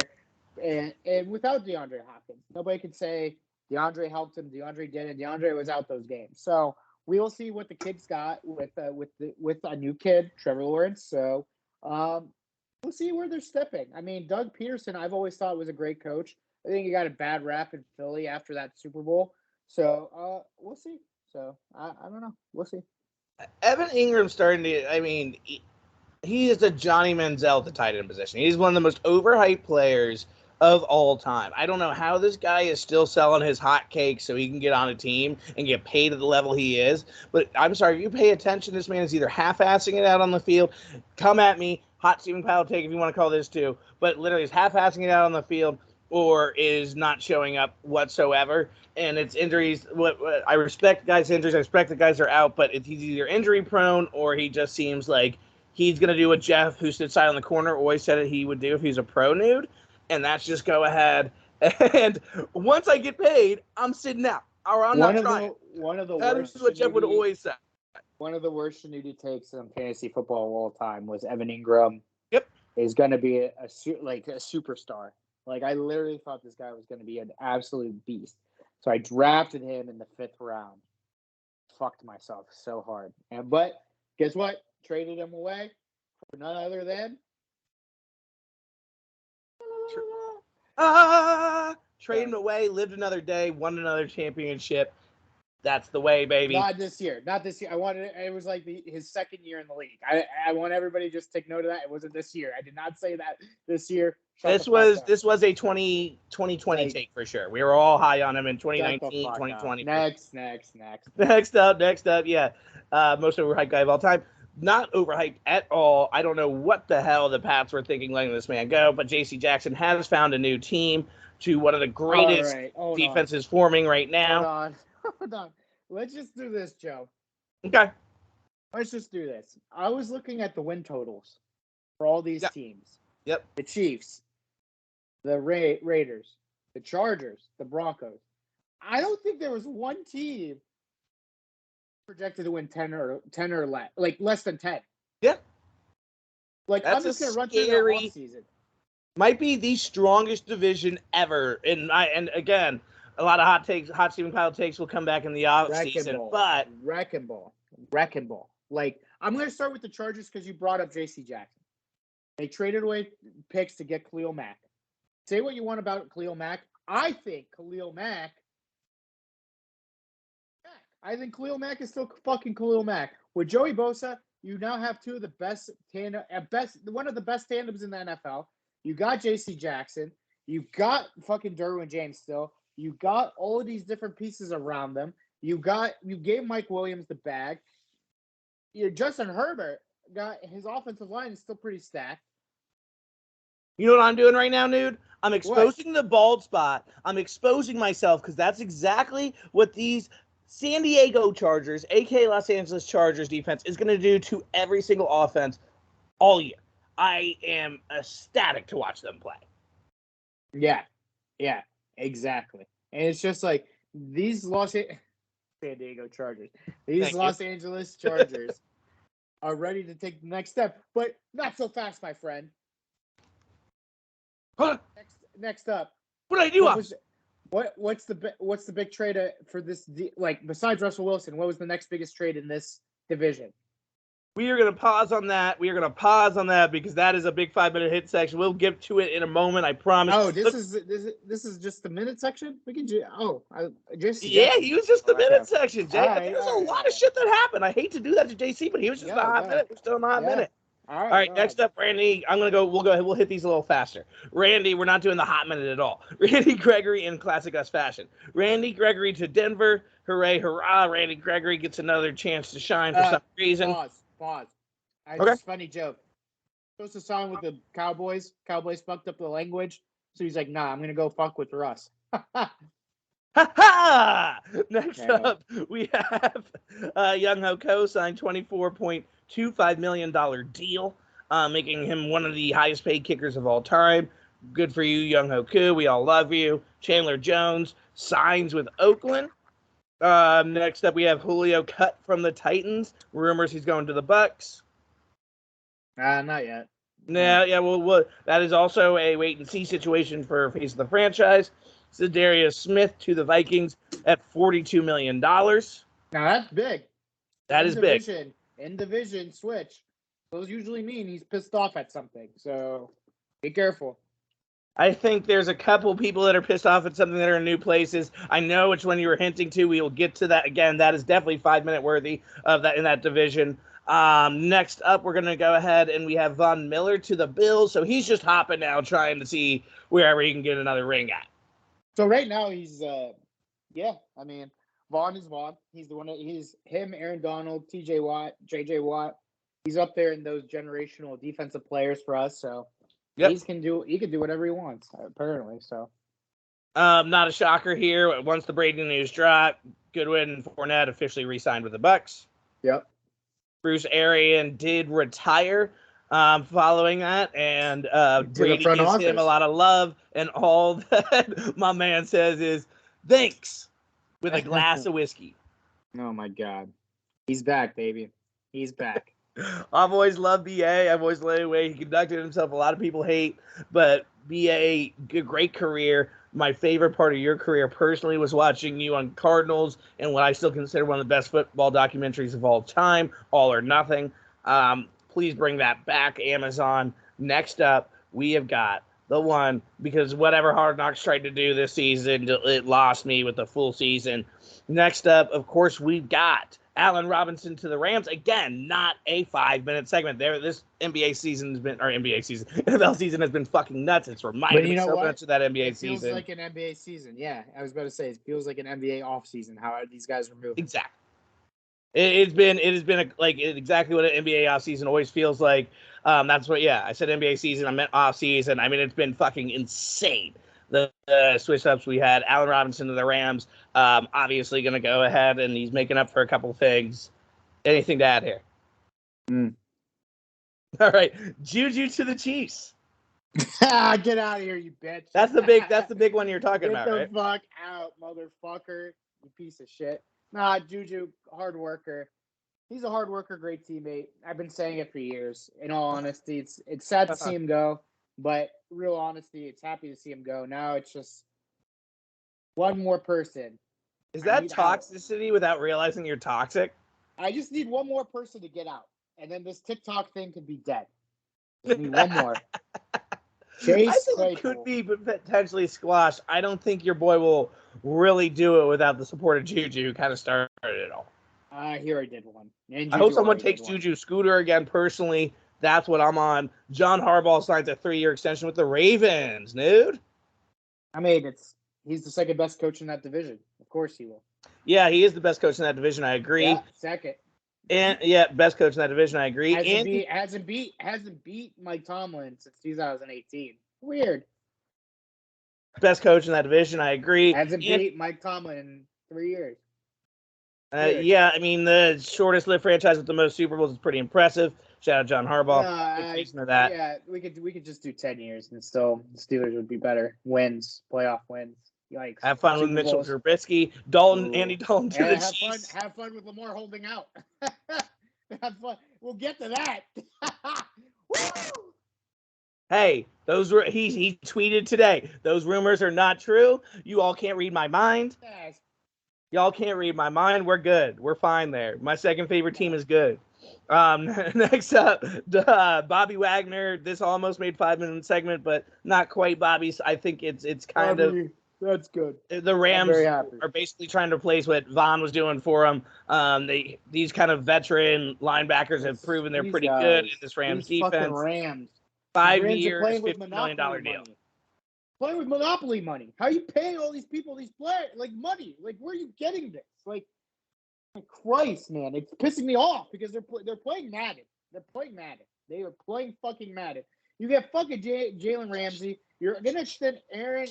and without DeAndre Hopkins, nobody could say DeAndre helped him. DeAndre didn't. DeAndre was out those games, so we will see what the kids got with a new kid, Trevor Lawrence. So we'll see where they're stepping. I mean, Doug Peterson, I've always thought was a great coach. I think he got a bad rap in Philly after that Super Bowl. So we'll see. So I don't know. We'll see. Evan Ingram's starting to. I mean, he is a Johnny Manziel at the tight end position. He's one of the most overhyped players of all time. I don't know how this guy is still selling his hot cakes so he can get on a team and get paid at the level he is. But I'm sorry, if you pay attention, this man is either half-assing it out on the field. Come at me, hot steaming pile take if you want to call this too. But literally, is half-assing it out on the field or is not showing up whatsoever. And it's injuries. I respect guys' injuries. I respect the guys are out, but he's either injury prone or he just seems like he's going to do what Jeff, who stood side on the corner, always said he would do if he's a pro nude. And that's just go ahead. And once I get paid, I'm sitting out. Or I'm not trying. One of the that worst. Is what Jeff would always say. One of the worst snooty takes in fantasy football of all time was Evan Ingram. Yep. Is going to be a superstar. Like, I literally thought this guy was going to be an absolute beast. So I drafted him in the 5th round. Fucked myself so hard. But guess what? Traded him away for none other than trade him away, lived another day, won another championship. That's the way, baby. Not this year. I wanted it was like his second year in the league. I want everybody to just take note of that. It wasn't this year. I did not say that this year. This was a 2020 take for sure. We were all high on him in 2019, 2020. Next up, yeah. Most overhyped guy of all time. Not overhyped at all. I don't know what the hell the Pats were thinking letting this man go, but J.C. Jackson has found a new team to one of the greatest defenses forming right now. Hold on. Let's just do this, Joe. Okay. Let's just do this. I was looking at the win totals for all these teams. Yep. The Chiefs, the Raiders, the Chargers, the Broncos. I don't think there was one team projected to win 10 or less, like less than 10. Yeah. Like, I'm just going to run through the offseason. Might be the strongest division ever. And again, a lot of hot steaming pile takes will come back in the offseason. But Wrecking ball. Like, I'm going to start with the Chargers because you brought up J.C. Jackson. They traded away picks to get Khalil Mack. Say what you want about Khalil Mack. I think Khalil Mack is still fucking Khalil Mack. With Joey Bosa, you now have two of the best one of the best tandems in the NFL. You got J.C. Jackson. You got fucking Derwin James still. You got all of these different pieces around them. You gave Mike Williams the bag. Justin Herbert got his offensive line is still pretty stacked. You know what I'm doing right now, dude? I'm exposing the bald spot. I'm exposing myself because that's exactly what these San Diego Chargers, aka Los Angeles Chargers defense, is going to do to every single offense all year. I am ecstatic to watch them play. Yeah, exactly. And it's just like these San Diego Chargers, Los Angeles Chargers are ready to take the next step, but not so fast, my friend. Huh? Next up. What did I do? What's the big trade for this? Like, besides Russell Wilson, what was the next biggest trade in this division? We are going to pause on that. Because that is a big 5-minute hit section. We'll get to it in a moment. I promise. Oh, this is just the minute section. We can do. Oh, yeah, he was just the minute section, Jay. Right, There's a lot of shit that happened. I hate to do that to JC, but he was just a hot minute. We're still in a hot minute. All right, next up, Randy. We'll go ahead. We'll hit these a little faster. Randy, we're not doing the hot minute at all. Randy Gregory in classic us fashion. Randy Gregory to Denver. Hooray, hurrah. Randy Gregory gets another chance to shine for some reason. Pause. Just funny joke. Supposed to sign with the Cowboys. Cowboys fucked up the language. So he's like, nah, I'm going to go fuck with Russ. Ha-ha! Next up, we have Young Ho Ko signed $24.25 million deal, making him one of the highest paid kickers of all time. Good for you, Young Ho Ko. We all love you. Chandler Jones signs with Oakland. Next up, we have Julio cut from the Titans. Rumors he's going to the Bucks. Not yet. Well, that is also a wait-and-see situation for face of the franchise. Sedarius Smith to the Vikings at $42 million. Now, that's big. That is big. In division switch. Those usually mean he's pissed off at something. So, be careful. I think there's a couple people that are pissed off at something that are in new places. I know which one you were hinting to. We will get to that again. That is definitely 5-minute worthy of that in that division. Next up, we're going to go ahead and we have Von Miller to the Bills. So he's just hopping now, trying to see wherever he can get another ring at. So right now he's, I mean, Vaughn is Vaughn. He's the one he's him, Aaron Donald, TJ Watt, JJ Watt. He's up there in those generational defensive players for us. So he can do whatever he wants, apparently. So. Not a shocker here. Once the Brady news dropped, Goodwin and Fournette officially re-signed with the Bucks. Yep. Bruce Arian did retire following that, and Brady gives him a lot of love, and all that my man says is, thanks, with a glass of whiskey. Oh, my God. He's back, baby. He's back. I've always loved B.A. I've always loved the way he conducted himself. A lot of people hate, but B.A., great career. My favorite part of your career personally was watching you on Cardinals and what I still consider one of the best football documentaries of all time, All or Nothing. Please bring that back, Amazon. Next up, we have got the one, because whatever Hard Knocks tried to do this season, it lost me with the full season. Next up, of course, we've got Allen Robinson to the Rams. Again, not a 5-minute segment. This NFL season has been fucking nuts. It's reminded me so much of that NBA season. It feels like an NBA season. Yeah, I was about to say, it feels like an NBA off season, how these guys were moving. Exactly. It has been exactly what an NBA off season always feels like. That's what, I said NBA season. I meant off season. I mean, it's been fucking insane. The switch ups we had. Allen Robinson to the Rams. Obviously going to go ahead, and he's making up for a couple things. Anything to add here? All right, Juju to the Chiefs. Get out of here, you bitch. That's the big one you're talking about, right? Get the fuck out, motherfucker. You piece of shit. Nah, Juju, hard worker. He's a hard worker, great teammate. I've been saying it for years. In all honesty, it's sad to see him go, but real honesty, it's happy to see him go. Now it's just one more person. Is that toxicity without realizing you're toxic? I just need one more person to get out, and then this TikTok thing could be dead. Just need one more. Chase I think it could be potentially squashed. I don't think your boy will really do it without the support of Juju, who kind of started it all. He already did one. I hope someone takes Juju Scooter again. Personally, that's what I'm on. John Harbaugh signs a 3-year extension with the Ravens, dude. I mean, he's the second best coach in that division. Of course he will. Yeah, he is the best coach in that division. I agree. Yeah, second. And best coach in that division. I agree. Hasn't beat Mike Tomlin since 2018. Weird. Best coach in that division. I agree. Hasn't beat Mike Tomlin in 3 years. I mean, the shortest-lived franchise with the most Super Bowls is pretty impressive. Shout out John Harbaugh. That. Yeah, we could just do 10 years and still the Steelers would be better. Playoff wins. Yikes. Have fun with Mitchell Trubisky. Andy Dalton to the Chiefs. Have fun with Lamar holding out. Have fun. We'll get to that. Woo! Hey, he tweeted today. Those rumors are not true. You all can't read my mind. Yes. Y'all can't read my mind. We're good. We're fine there. My second favorite team is good. Next up, Bobby Wagner. This almost made 5 minute segment, but not quite Bobby's. I think it's kind of that's good. the Rams are basically trying to replace what Vaughn was doing for them. These kind of veteran linebackers have proven they're pretty good in this Rams defense. Fucking Rams. 5 years, $50 million deal. Playing with monopoly money. How are you paying all these people these players like money? Like, where are you getting this? Like, Christ, man, it's pissing me off because they're playing Madden. They're playing Madden. They are playing fucking Madden. You get fucking Jalen Ramsey. You're gonna extend Aaron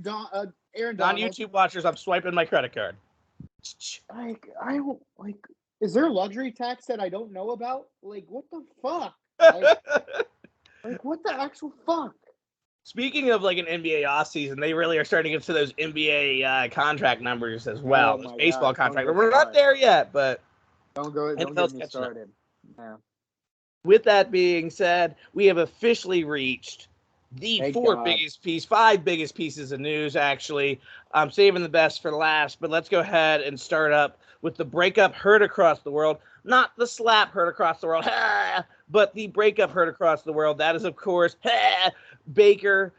Donald. Non-YouTube watchers, I'm swiping my credit card. Is there a luxury tax that I don't know about? Like, what the fuck? Like, what the actual fuck? Speaking of like an NBA offseason, they really are starting to get to those NBA contract numbers as well. Those baseball contract. We're not there yet, but don't get me started. Yeah. With that being said, we have officially reached the five biggest pieces of news, actually. I'm saving the best for last, but let's go ahead and start up with the breakup heard across the world. Not the slap heard across the world, but the breakup heard across the world. That is, of course, Baker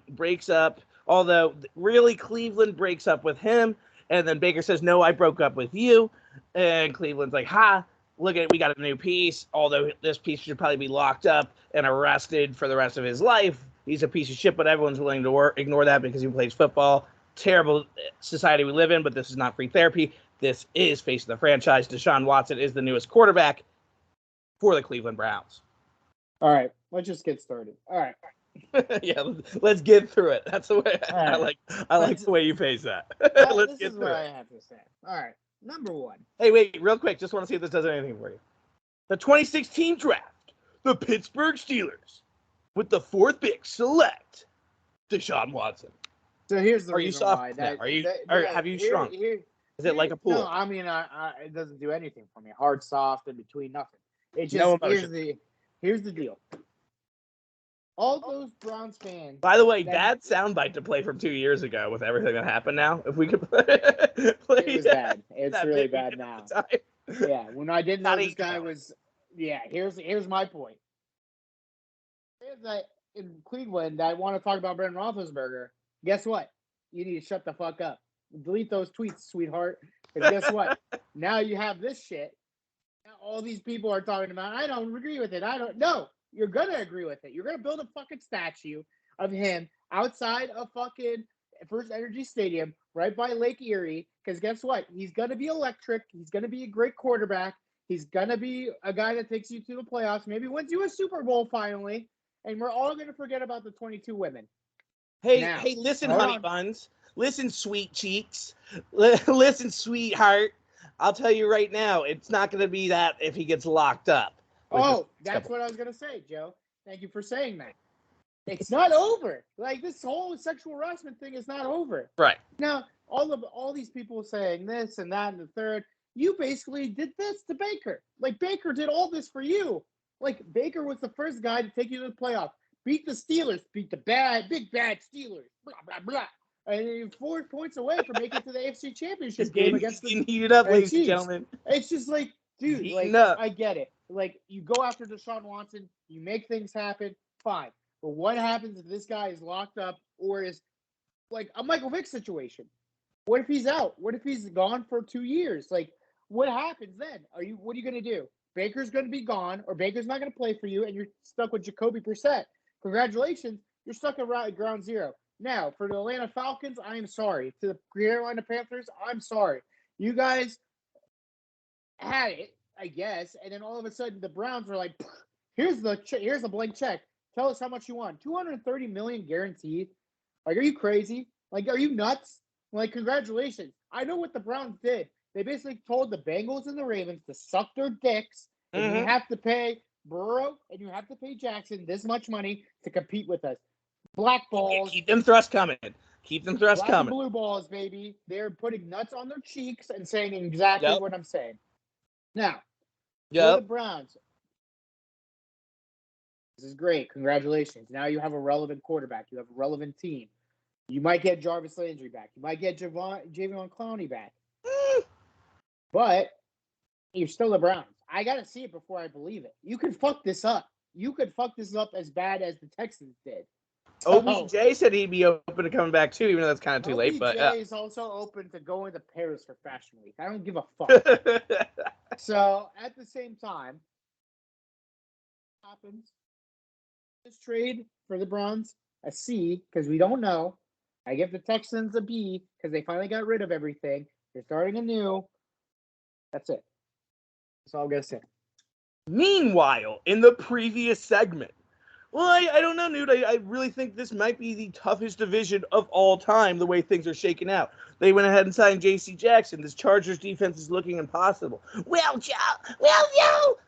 breaks up, although really Cleveland breaks up with him, and then Baker says, no, I broke up with you, and Cleveland's like, look at it, we got a new piece, although this piece should probably be locked up and arrested for the rest of his life. He's a piece of shit, but everyone's willing to ignore that because he plays football. Terrible society we live in, but this is not free therapy. This is face of the franchise. Deshaun Watson is the newest quarterback for the Cleveland Browns. All right, let's just get started. All right. Yeah, let's get through it. That's the way I like the way you face that. Let's get through it. This is what I have to say. All right, number one. Hey, wait, real quick. Just want to see if this does anything for you. The 2016 draft, the Pittsburgh Steelers, with the 4th pick, select Deshaun Watson. So here's the reason why. Have you shrunk? Is it like a pool? No, I mean, it doesn't do anything for me. Hard, soft, in between, nothing. It just here's the deal. All those Browns fans. By the way, bad soundbite to play from 2 years ago with everything that happened now. If we could play it was bad. It's really bad now. Yeah, when I didn't know this guy was. Yeah, here's my point. That in Cleveland, I want to talk about Brenton Roethlisberger. Guess what? You need to shut the fuck up. Delete those tweets, sweetheart. Because guess what? Now you have this shit. Now all these people are talking about, I don't agree with it. No, you're going to agree with it. You're going to build a fucking statue of him outside of fucking First Energy Stadium right by Lake Erie. Because guess what? He's going to be electric. He's going to be a great quarterback. He's going to be a guy that takes you to the playoffs, maybe wins you a Super Bowl finally. And we're all going to forget about the 22 women. Hey, listen, honey buns. Listen, sweet cheeks. Listen, sweetheart. I'll tell you right now, it's not going to be that if he gets locked up. That's what I was going to say, Joe. Thank you for saying that. It's not over. Like, this whole sexual harassment thing is not over. Right. Now, all these people saying this and that and the third, you basically did this to Baker. Like, Baker did all this for you. Like, Baker was the first guy to take you to the playoffs. Beat the Steelers. Beat the big bad Steelers. Blah, blah, blah. And you're 4 points away from making it to the AFC Championship game against the heated up, ladies and gentlemen. It's just like, dude, I get it. Like, you go after Deshaun Watson, you make things happen, fine. But what happens if this guy is locked up or is like a Michael Vick situation? What if he's out? What if he's gone for 2 years? Like, what happens then? What are you going to do? Baker's going to be gone, or Baker's not going to play for you, and you're stuck with Jacoby Brissett. Congratulations, you're stuck at ground zero. Now, for the Atlanta Falcons, I am sorry. To the Carolina Panthers, I'm sorry. You guys had it, I guess, and then all of a sudden the Browns were like, here's a blank check. Tell us how much you want. $230 million guaranteed. Like, are you crazy? Like, are you nuts? Like, congratulations. I know what the Browns did. They basically told the Bengals and the Ravens to suck their dicks, and you have to pay Burrow and you have to pay Jackson this much money to compete with us. Black balls. Keep them thrust coming. Black and blue balls, baby. They're putting nuts on their cheeks and saying exactly what I'm saying. Now, for the Browns, this is great. Congratulations. Now you have a relevant quarterback. You have a relevant team. You might get Jarvis Landry back. You might get Javion Clowney back. But you're still the Browns. I got to see it before I believe it. You could fuck this up. You could fuck this up as bad as the Texans did. So, OBJ said he'd be open to coming back too, even though that's kind of too late. But OBJ is also open to going to Paris for Fashion Week. I don't give a fuck. So at the same time, happens this trade for the Browns a C because we don't know. I give the Texans a B because they finally got rid of everything. They're starting anew. That's it. That's all I'm gonna say. Meanwhile, in the previous segment, well, I don't know, Newt. I really think this might be the toughest division of all time, the way things are shaking out. They went ahead and signed J.C. Jackson. This Chargers defense is looking impossible. Well, Joe,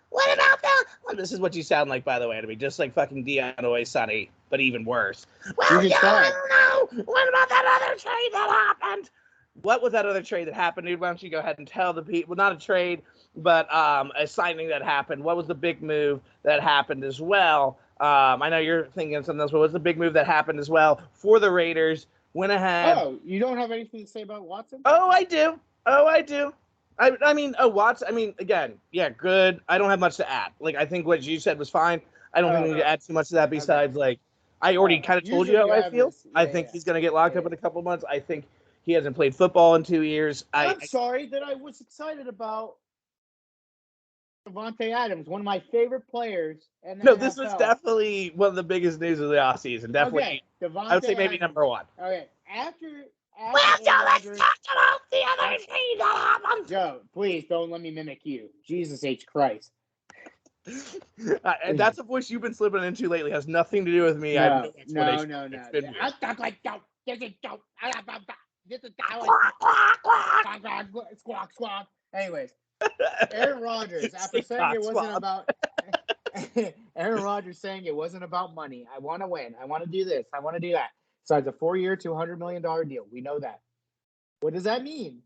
what about that? Well, this is what you sound like, by the way, to me. Just like fucking Dion always Sonny, but even worse. Well, Joe, I don't know. What about that other trade that happened? What was that other trade that happened, dude? Why don't you go ahead and tell the people? Well, not a trade, but a signing that happened. What was the big move that happened as well? I know you're thinking of something else, but what's the big move that happened as well for the Raiders? Went ahead. Oh, you don't have anything to say about Watson? Oh, I do. I mean, Watson. I mean, again, yeah, good. I don't have much to add. Like, I think what you said was fine. I don't think we need to add too much to that besides, like, I already kind of told you how I feel. I think he's going to get locked up in a couple months. I think he hasn't played football in 2 years. I'm sorry that I was excited about Davante Adams, one of my favorite players. And no, this was definitely one of the biggest news of the offseason. Definitely, okay, I would say maybe Adams. number one. Okay, after well, Joe, let's talk about the other thing that happened. Joe, please don't let me mimic you. Jesus H. Christ. And that's a voice you've been slipping into lately. Has nothing to do with me. No, I have no explanation. No. I talk like Joe. This is Joe. This is squawk. Anyways, Aaron Rodgers, after saying it wasn't about Aaron Rodgers saying it wasn't about money. I want to win. I want to do this. I want to do that. So it's a 4-year, $200 million deal. We know that. What does that mean?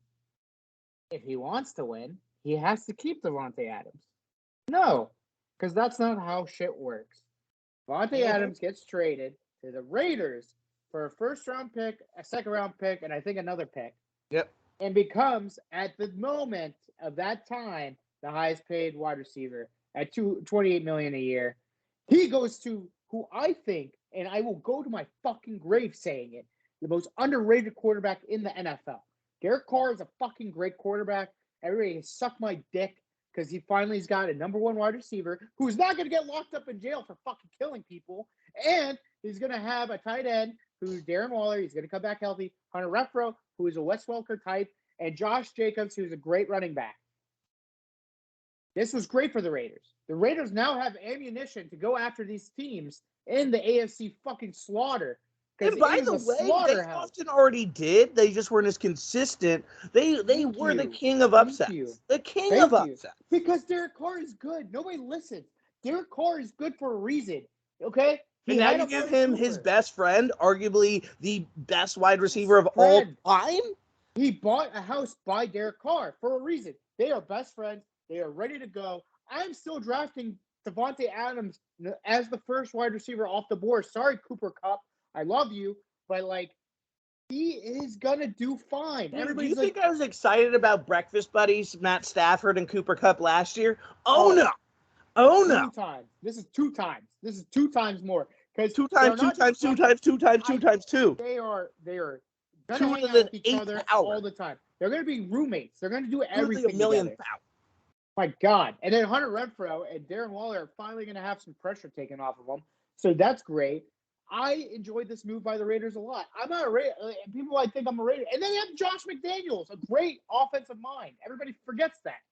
If he wants to win, he has to keep Davante Adams. No, because that's not how shit works. Davante Adams gets traded to the Raiders for a first-round pick, a second-round pick, and I think another pick. Yep. And becomes, at the moment of that time, the highest-paid wide receiver at $28 million a year. He goes to who I think, and I will go to my fucking grave saying it, the most underrated quarterback in the NFL. Derek Carr is a fucking great quarterback. Everybody can suck my dick because he finally's got a number one wide receiver who's not going to get locked up in jail for fucking killing people. And he's going to have a tight end who's Darren Waller. He's going to come back healthy. Hunter Renfrow, who is a Wes Welker type. And Josh Jacobs, who's a great running back. This was great for the Raiders. The Raiders now have ammunition to go after these teams in the AFC fucking slaughter. And by the way, they often already did. They just weren't as consistent. They were the king of upsets. The king of upsets. Because Derek Carr is good. Nobody listens. Derek Carr is good for a reason. Okay? And now you give him his best friend, arguably the best wide receiver of all time? He bought a house by Derek Carr for a reason. They are best friends. They are ready to go. I'm still drafting Davante Adams as the first wide receiver off the board. Sorry, Cooper Kupp. I love you, but he is gonna do fine. Do you think I was excited about Breakfast Buddies, Matt Stafford, and Cooper Kupp last year? Oh no! 2 times. This is 2 times. This is 2 times more. Because 2 times. They are gonna hang out with each other all the time. They're gonna be roommates. They're gonna do everything together. My God! And then Hunter Renfrow and Darren Waller are finally gonna have some pressure taken off of them. So that's great. I enjoyed this move by the Raiders a lot. I'm not a Raider. People might think I'm a Raider. And then they have Josh McDaniels, a great offensive mind. Everybody forgets that.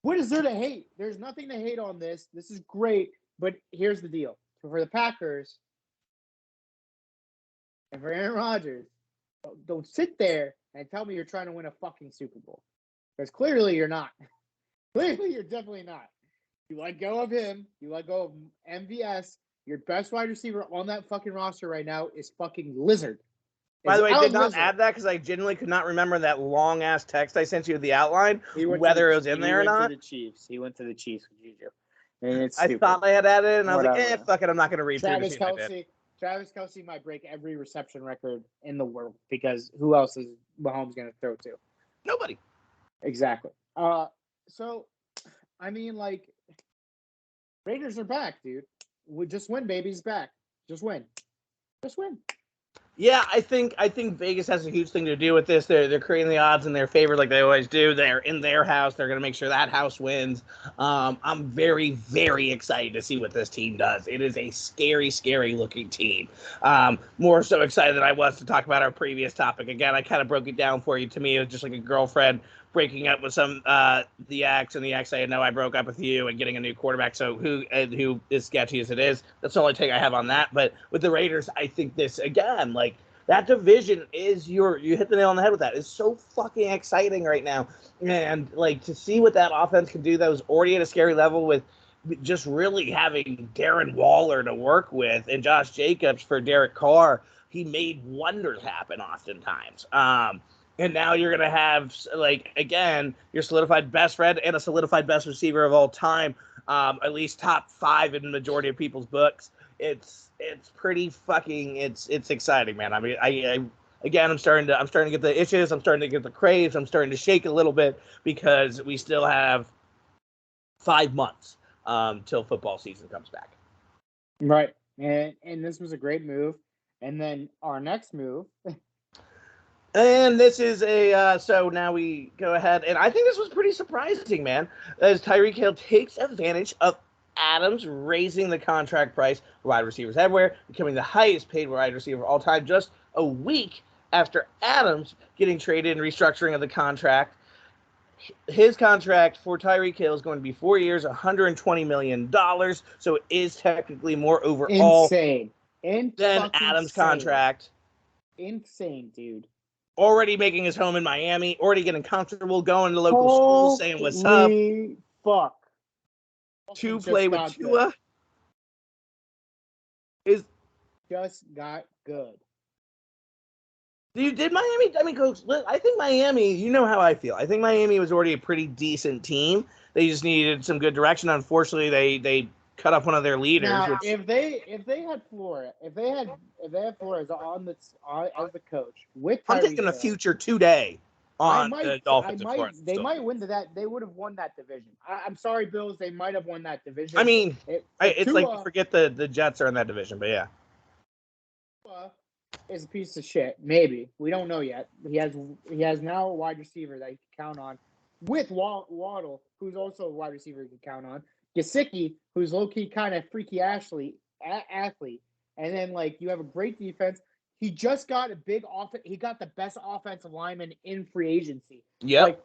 What is there to hate? There's nothing to hate on this. This is great. But here's the deal. For the Packers and for Aaron Rodgers, don't sit there and tell me you're trying to win a fucking Super Bowl. Because clearly you're not. Clearly you're definitely not. You let go of him. You let go of MVS. Your best wide receiver on that fucking roster right now is fucking Lizard. By the way, I did not add that because I genuinely could not remember that long-ass text I sent you with the outline, whether it was in there or not. He went to the Chiefs with Juju. And it's I thought I had added it, and I was like, fuck it, I'm not going to read Travis Kelce might break every reception record in the world because who else is Mahomes going to throw to? Nobody. Exactly. So I mean, like, Raiders are back, dude. We just win, baby's back. Just win. Just win. Yeah, I think Vegas has a huge thing to do with this. They're creating the odds in their favor like they always do. They're in their house. They're going to make sure that house wins. I'm very, very excited to see what this team does. It is a scary, scary looking team. More so excited than I was to talk about our previous topic. Again, I kind of broke it down for you. To me, it was just like a girlfriend breaking up with the ex, and the ex saying, "No, I broke up with you," and getting a new quarterback. So who is sketchy as it is, that's the only take I have on that. But with the Raiders, I think this again, like that division is you hit the nail on the head with that. It's so fucking exciting right now, and like to see what that offense can do. That was already at a scary level with just really having Darren Waller to work with and Josh Jacobs for Derek Carr. He made wonders happen oftentimes. And now you're going to have, like, again, your solidified best friend and a solidified best receiver of all time, at least top 5 in the majority of people's books. It's pretty fucking, it's exciting, man. I mean, again, I'm starting to get the itches. I'm starting to get the craves. I'm starting to shake a little bit because we still have 5 months till football season comes back. Right. And this was a great move. And then our next move. And this is so now we go ahead, and I think this was pretty surprising, man, as Tyreek Hill takes advantage of Adams raising the contract price for wide receivers everywhere, becoming the highest paid wide receiver of all time just a week after Adams getting traded and restructuring of the contract. His contract for Tyreek Hill is going to be 4 years, $120 million, so it is technically more overall than Adams' contract. Insane, dude. Already making his home in Miami, already getting comfortable, going to local schools, saying what's up. Fuck. To play with Tua is just got good. Dude, did Miami? I mean, Coach, I think Miami. You know how I feel. I think Miami was already a pretty decent team. They just needed some good direction. Unfortunately, they cut off one of their leaders. Now, if they had Flores, if they had Flores as the coach with Tyreek I'm taking a future today on the Dolphins. They might win that. They would have won that division. I'm sorry, Bills. They might have won that division. I mean, it's Tua, like you forget the Jets are in that division, but yeah. Tua is a piece of shit. Maybe we don't know yet. He has now a wide receiver that you can count on, with Waddle, who's also a wide receiver you can count on. Gesicki, who's low-key kind of freaky athlete, and then like you have a great defense. He just got a big offense. He got the best offensive lineman in free agency. Yeah. Like,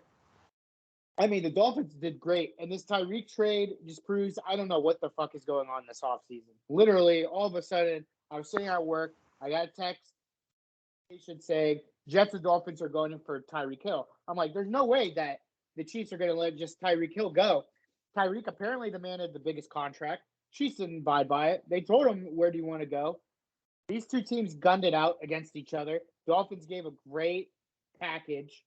I mean, the Dolphins did great, and this Tyreek trade just proves I don't know what the fuck is going on this offseason. Literally, all of a sudden, I was sitting at work. I got a text saying Jets and Dolphins are going in for Tyreek Hill. I'm like, there's no way that the Chiefs are going to let just Tyreek Hill go. Tyreek apparently demanded the biggest contract. Chiefs didn't abide by it. They told him, where do you want to go? These two teams gunned it out against each other. Dolphins gave a great package,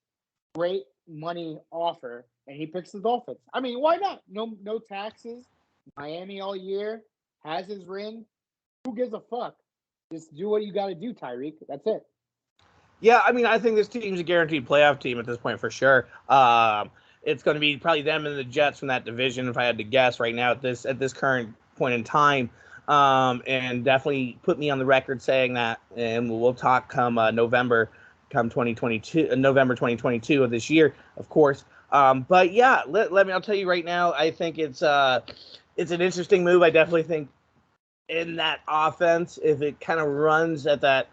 great money offer, and he picks the Dolphins. I mean, why not? No taxes. Miami all year, has his ring. Who gives a fuck? Just do what you got to do, Tyreek. That's it. Yeah, I mean, I think this team's a guaranteed playoff team at this point for sure. It's going to be probably them and the Jets from that division, if I had to guess right now at this current point in time. And definitely put me on the record saying that, and we'll talk come November 2022 of this year, of course. But yeah, I'll tell you right now, I think it's an interesting move. I definitely think in that offense, if it kind of runs at that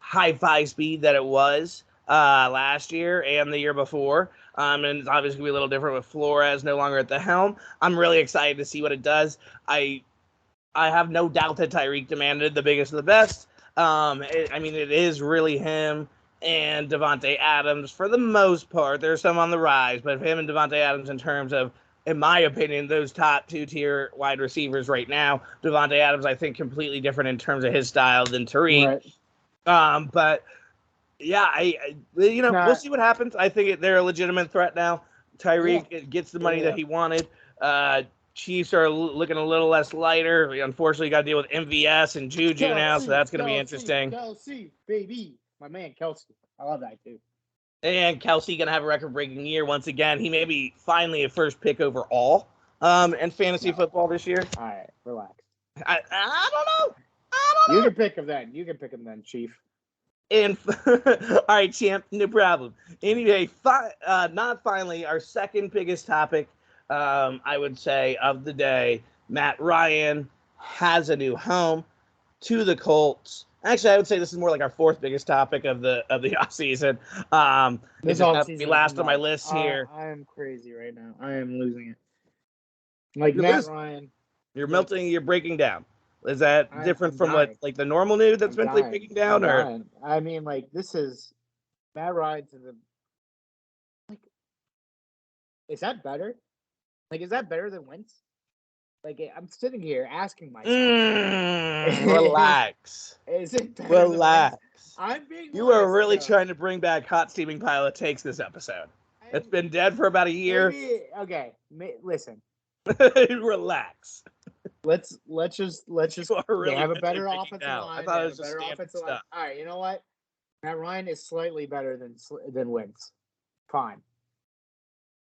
high 5 speed that it was last year and the year before, and it's obviously going to be a little different with Flores no longer at the helm. I'm really excited to see what it does. I have no doubt that Tyreek demanded the biggest of the best. It is really him and Davante Adams for the most part. There's some on the rise, but him and Davante Adams in terms of, in my opinion, those top 2-tier wide receivers right now. Davante Adams, I think, completely different in terms of his style than Tyreek. Right. But yeah, we'll see what happens. I think they're a legitimate threat now. Tyreek gets the money that he wanted. Chiefs are looking a little less lighter. We unfortunately got to deal with MVS and Juju now, so that's going to be interesting. Kelsey, baby. My man, Kelsey. I love that dude. And Kelsey going to have a record-breaking year once again. He may be finally a first pick overall. in fantasy football this year. All right, relax. I don't know. You can pick him then, Chief. And all right, champ, no problem. Anyway, not finally, our second biggest topic, I would say, of the day. Matt Ryan has a new home to the Colts. Actually, I would say this is more like our fourth biggest topic of the offseason. This is not be last on my list here. I am crazy right now. I am losing it. Like Matt Ryan. You're melting. You're breaking down. Is that different from what like the normal news that's been like breaking down, or? I mean, like this is Matt Ryan to the like. Is that better? Like, is that better than Wentz? Like, I'm sitting here asking myself. Relax. Is it better relax? I'm being. You are really trying to bring back hot steaming pile of takes this episode. It's been dead for about a year. Okay, listen. Relax. Let's just really they have a better offensive now. line. I thought it was just offensive line. All right, you know what? Matt Ryan is slightly better than Wentz. Fine.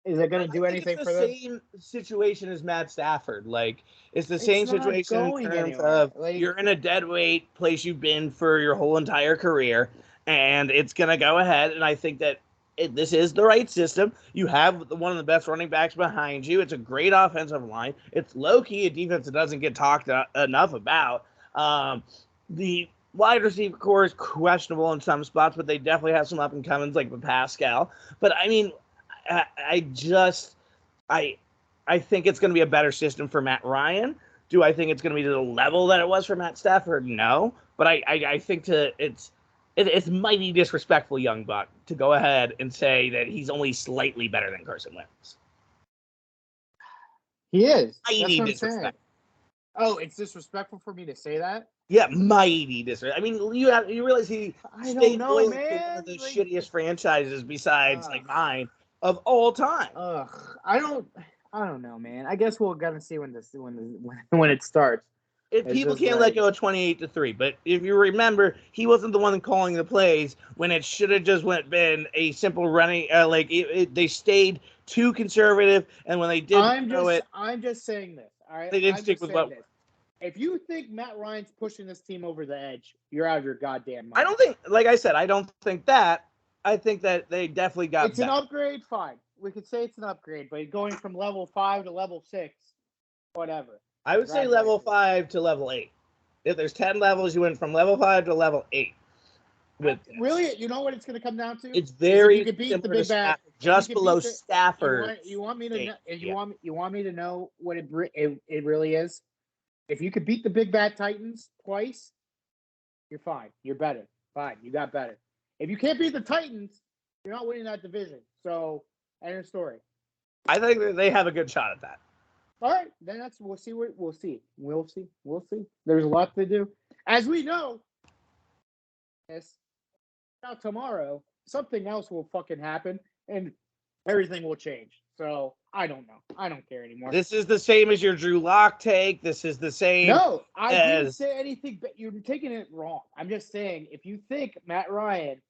Is it going to do anything for them? It's the same situation as Matt Stafford. Like, it's the same situation in terms of you're in a dead weight place you've been for your whole entire career, and it's going to go ahead. And I think that this is the right system. You have one of the best running backs behind you. It's a great offensive line. It's low-key a defense that doesn't get talked enough about. The wide receiver core is questionable in some spots, but they definitely have some up-and-comings like with Pascal. But, I mean, I think it's going to be a better system for Matt Ryan. Do I think it's going to be to the level that it was for Matt Stafford? No. But I think it's mighty disrespectful, young buck, to go ahead and say that he's only slightly better than Carson Wentz. He is. Mighty disrespectful. Oh, it's disrespectful for me to say that? Yeah, mighty disrespectful. I mean, you realize he stayed loyal to one of the shittiest franchises besides like mine of all time. I don't know, man. I guess we're gonna see when it starts. If people can't let go of 28-3, but if you remember, he wasn't the one calling the plays when it should have just been a simple running. They stayed too conservative, and when they did I'm just saying this. All right, they didn't stick with what. If you think Matt Ryan's pushing this team over the edge, you're out of your goddamn mind. I don't think, like I said, I don't think that. I think that they definitely got. It's an upgrade, fine. We could say it's an upgrade, but going from level 5 to level 6, whatever. I would say level 5 to level 8. If there's 10 levels, you went from level 5 to level 8. Really, you know what it's going to come down to? It's very you could beat the big bad, just below Stafford. You want me to? You want me to know what it really is? If you could beat the big bad Titans twice, you're fine. You're better. Fine, you got better. If you can't beat the Titans, you're not winning that division. So, end of story. I think that they have a good shot at that. All right, then we'll see. We'll see. There's a lot to do. As we know, now tomorrow, something else will fucking happen, and everything will change. So, I don't know. I don't care anymore. This is the same as your Drew Lock take. This is the same. No, I didn't say anything, but you're taking it wrong. I'm just saying, if you think Matt Ryan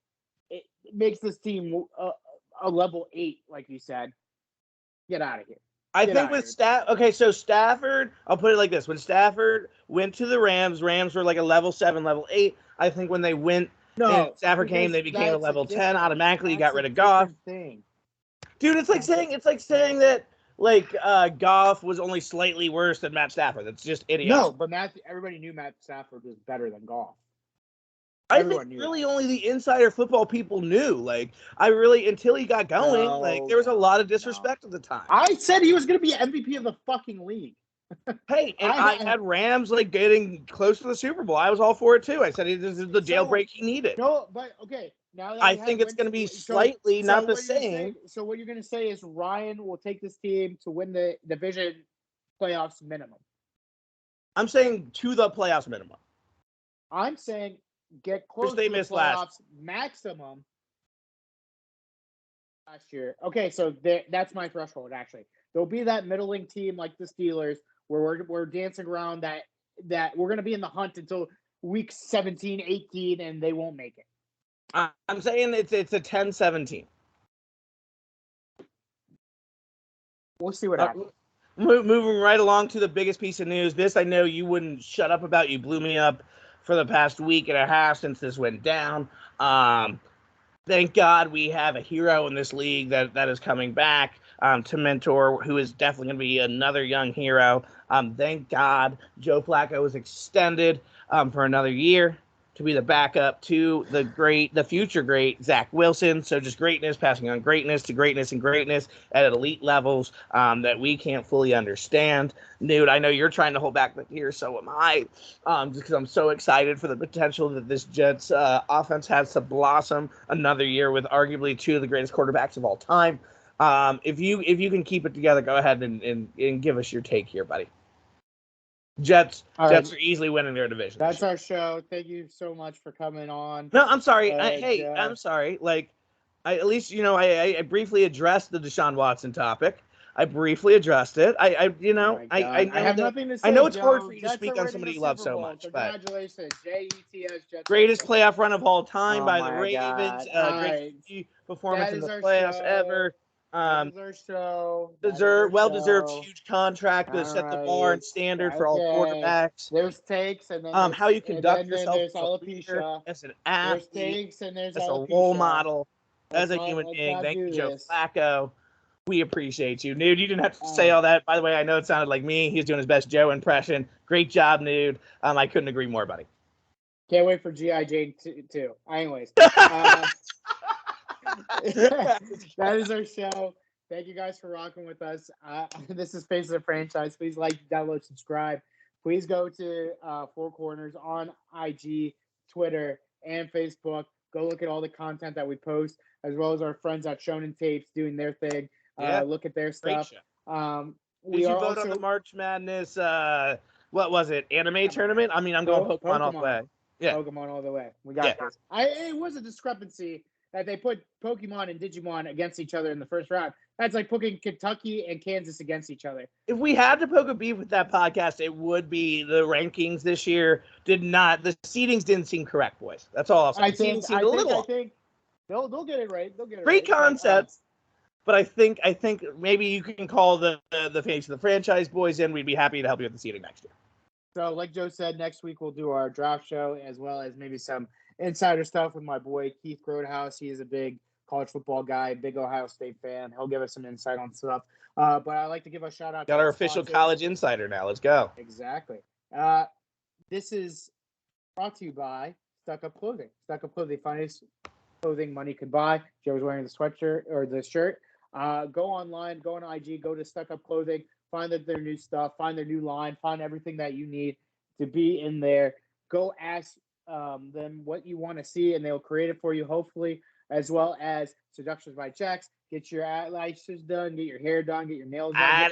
it makes this team a level 8, like you said, get out of here. I think with so Stafford, I'll put it like this. When Stafford went to the Rams were like a level 7, level 8. I think when they went, and Stafford came, they became a level 10. Automatically, you got rid of Goff. Dude, it's like saying that Goff was only slightly worse than Matt Stafford. That's just idiotic. No, but everybody knew Matt Stafford was better than Goff. I think really only the insider football people knew. Until he got going, there was a lot of disrespect at the time. I said he was going to be MVP of the fucking league. Hey, and I had Rams getting close to the Super Bowl. I was all for it too. I said this is the jailbreak he needed. No, but okay. Now that I think it's going to be slightly not the same. So what you're going to say is Ryan will take this team to win the division playoffs minimum. I'm saying to the playoffs minimum. I'm saying get close to the playoffs maximum last year. Okay, so that's my threshold, actually. There'll be that middling team like the Steelers where we're dancing around that we're going to be in the hunt until week 17, 18, and they won't make it. I'm saying it's a 10-17. We'll see what happens. Moving right along to the biggest piece of news. This I know you wouldn't shut up about. You blew me up for the past week and a half since this went down. Thank God we have a hero in this league that is coming back to mentor, who is definitely going to be another young hero. Thank God Joe Flacco was extended for another year to be the backup to the future great Zach Wilson. So just greatness, passing on greatness to greatness and greatness at elite levels that we can't fully understand. Nude, I know you're trying to hold back here, so am I, just because I'm so excited for the potential that this Jets offense has to blossom another year with arguably two of the greatest quarterbacks of all time. If you can keep it together, go ahead and give us your take here, buddy. Jets are easily winning their division. That's our show. Thank you so much for coming on. No, I'm sorry. I'm sorry. Like, at least I briefly addressed the Deshaun Watson topic. I briefly addressed it. I have nothing to say. I know it's Joe. hard for you to Jets speak on somebody you love so much. Congratulations, Jets. Greatest playoff run of all time by the Ravens. Great performance in the playoffs ever. Well-deserved huge contract to set the bar and standard for all quarterbacks. There's takes and then how you conduct yourself as a leader, as an athlete, there's takes and there's as a role model, as a human being. Thank you, Joe Flacco. We appreciate you, Nude. You didn't have to say all that. By the way, I know it sounded like me. He's doing his best Joe impression. Great job, Nude. I couldn't agree more, buddy. Can't wait for G.I. Jane too. Anyways. That is our show. Thank you guys for rocking with us. This is Face of the Franchise. Please like, download, subscribe. Please go to Four Corners on IG, Twitter, and Facebook. Go look at all the content that we post, as well as our friends at Shonen Tapes doing their thing. Look at their stuff. Did you vote on the March Madness, what was it, anime tournament? I mean, I'm going Pokemon all the way. Yeah. Pokemon all the way. We got this. It was a discrepancy that they put Pokemon and Digimon against each other in the first round. That's like putting Kentucky and Kansas against each other. If we had to poke a beef with that podcast, it would be the rankings this year the seedings didn't seem correct, boys. That's all I'll say. I think they'll get it right. Great concepts, but I think maybe you can call the Face of the Franchise boys in. We'd be happy to help you with the seeding next year. So, like Joe said, next week we'll do our draft show, as well as maybe some insider stuff with my boy Keith Grodehouse. He is a big college football guy, big Ohio State fan. He'll give us some insight on stuff. But I'd like to give a shout out. Got our official college insider now. Let's go. Exactly. This is brought to you by Stuck Up Clothing. Stuck Up Clothing, finest clothing money could buy. Joe's wearing the sweatshirt or the shirt. Go online, go on IG, go to Stuck Up Clothing, find their new stuff, find their new line, find everything that you need to be in there. Go ask them what you want to see, and they'll create it for you, hopefully, as well as Seductions by Jax. Get your eyelashes done, get your hair done, get your nails done.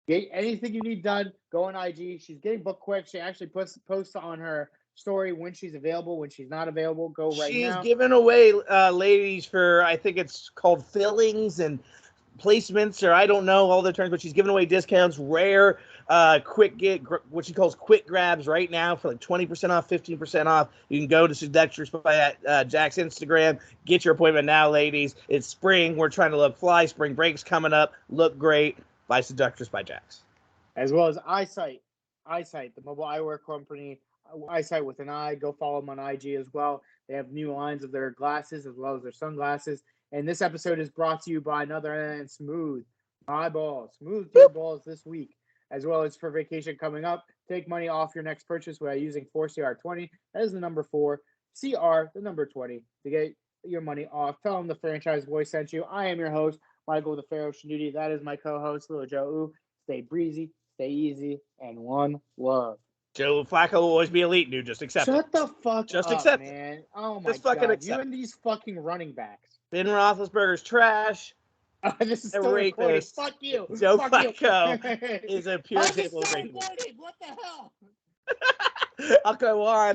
Get anything you need done, go on IG. She's getting booked quick. She actually posts on her story when she's available, when she's not available. Go right now. She's giving away ladies for, I think it's called fillings and placements, or I don't know all the terms, but she's giving away discounts, rare what she calls quick grabs right now for like 20% off, 15% off. You can go to Seductions by Jack's Instagram. Get your appointment now, ladies. It's spring. We're trying to look fly. Spring break's coming up. Look great. By Seductions by Jax. As well as Eyesight, the mobile eyewear company, Eyesight with an eye. Go follow them on IG as well. They have new lines of their glasses as well as their sunglasses. And this episode is brought to you by another Smooth My Balls. Smooth your balls this week, as well as for vacation coming up. Take money off your next purchase by using 4CR20. That is the number 4, CR, the number 20, to get your money off. Tell them the franchise boy sent you. I am your host, Michael the Pharaoh Shanuti. That is my co-host, Little Joe Ooh. Stay breezy, stay easy, and one love. Joe Flacco will always be elite, dude. Just accept it. Shut the fuck Just up, accept man. It. Oh my God. You and these fucking running backs. Ben Roethlisberger's trash. This is still recording. Fuck you. Joe Fuck Flacco is a pure table of greatness. What the hell? I'll go on.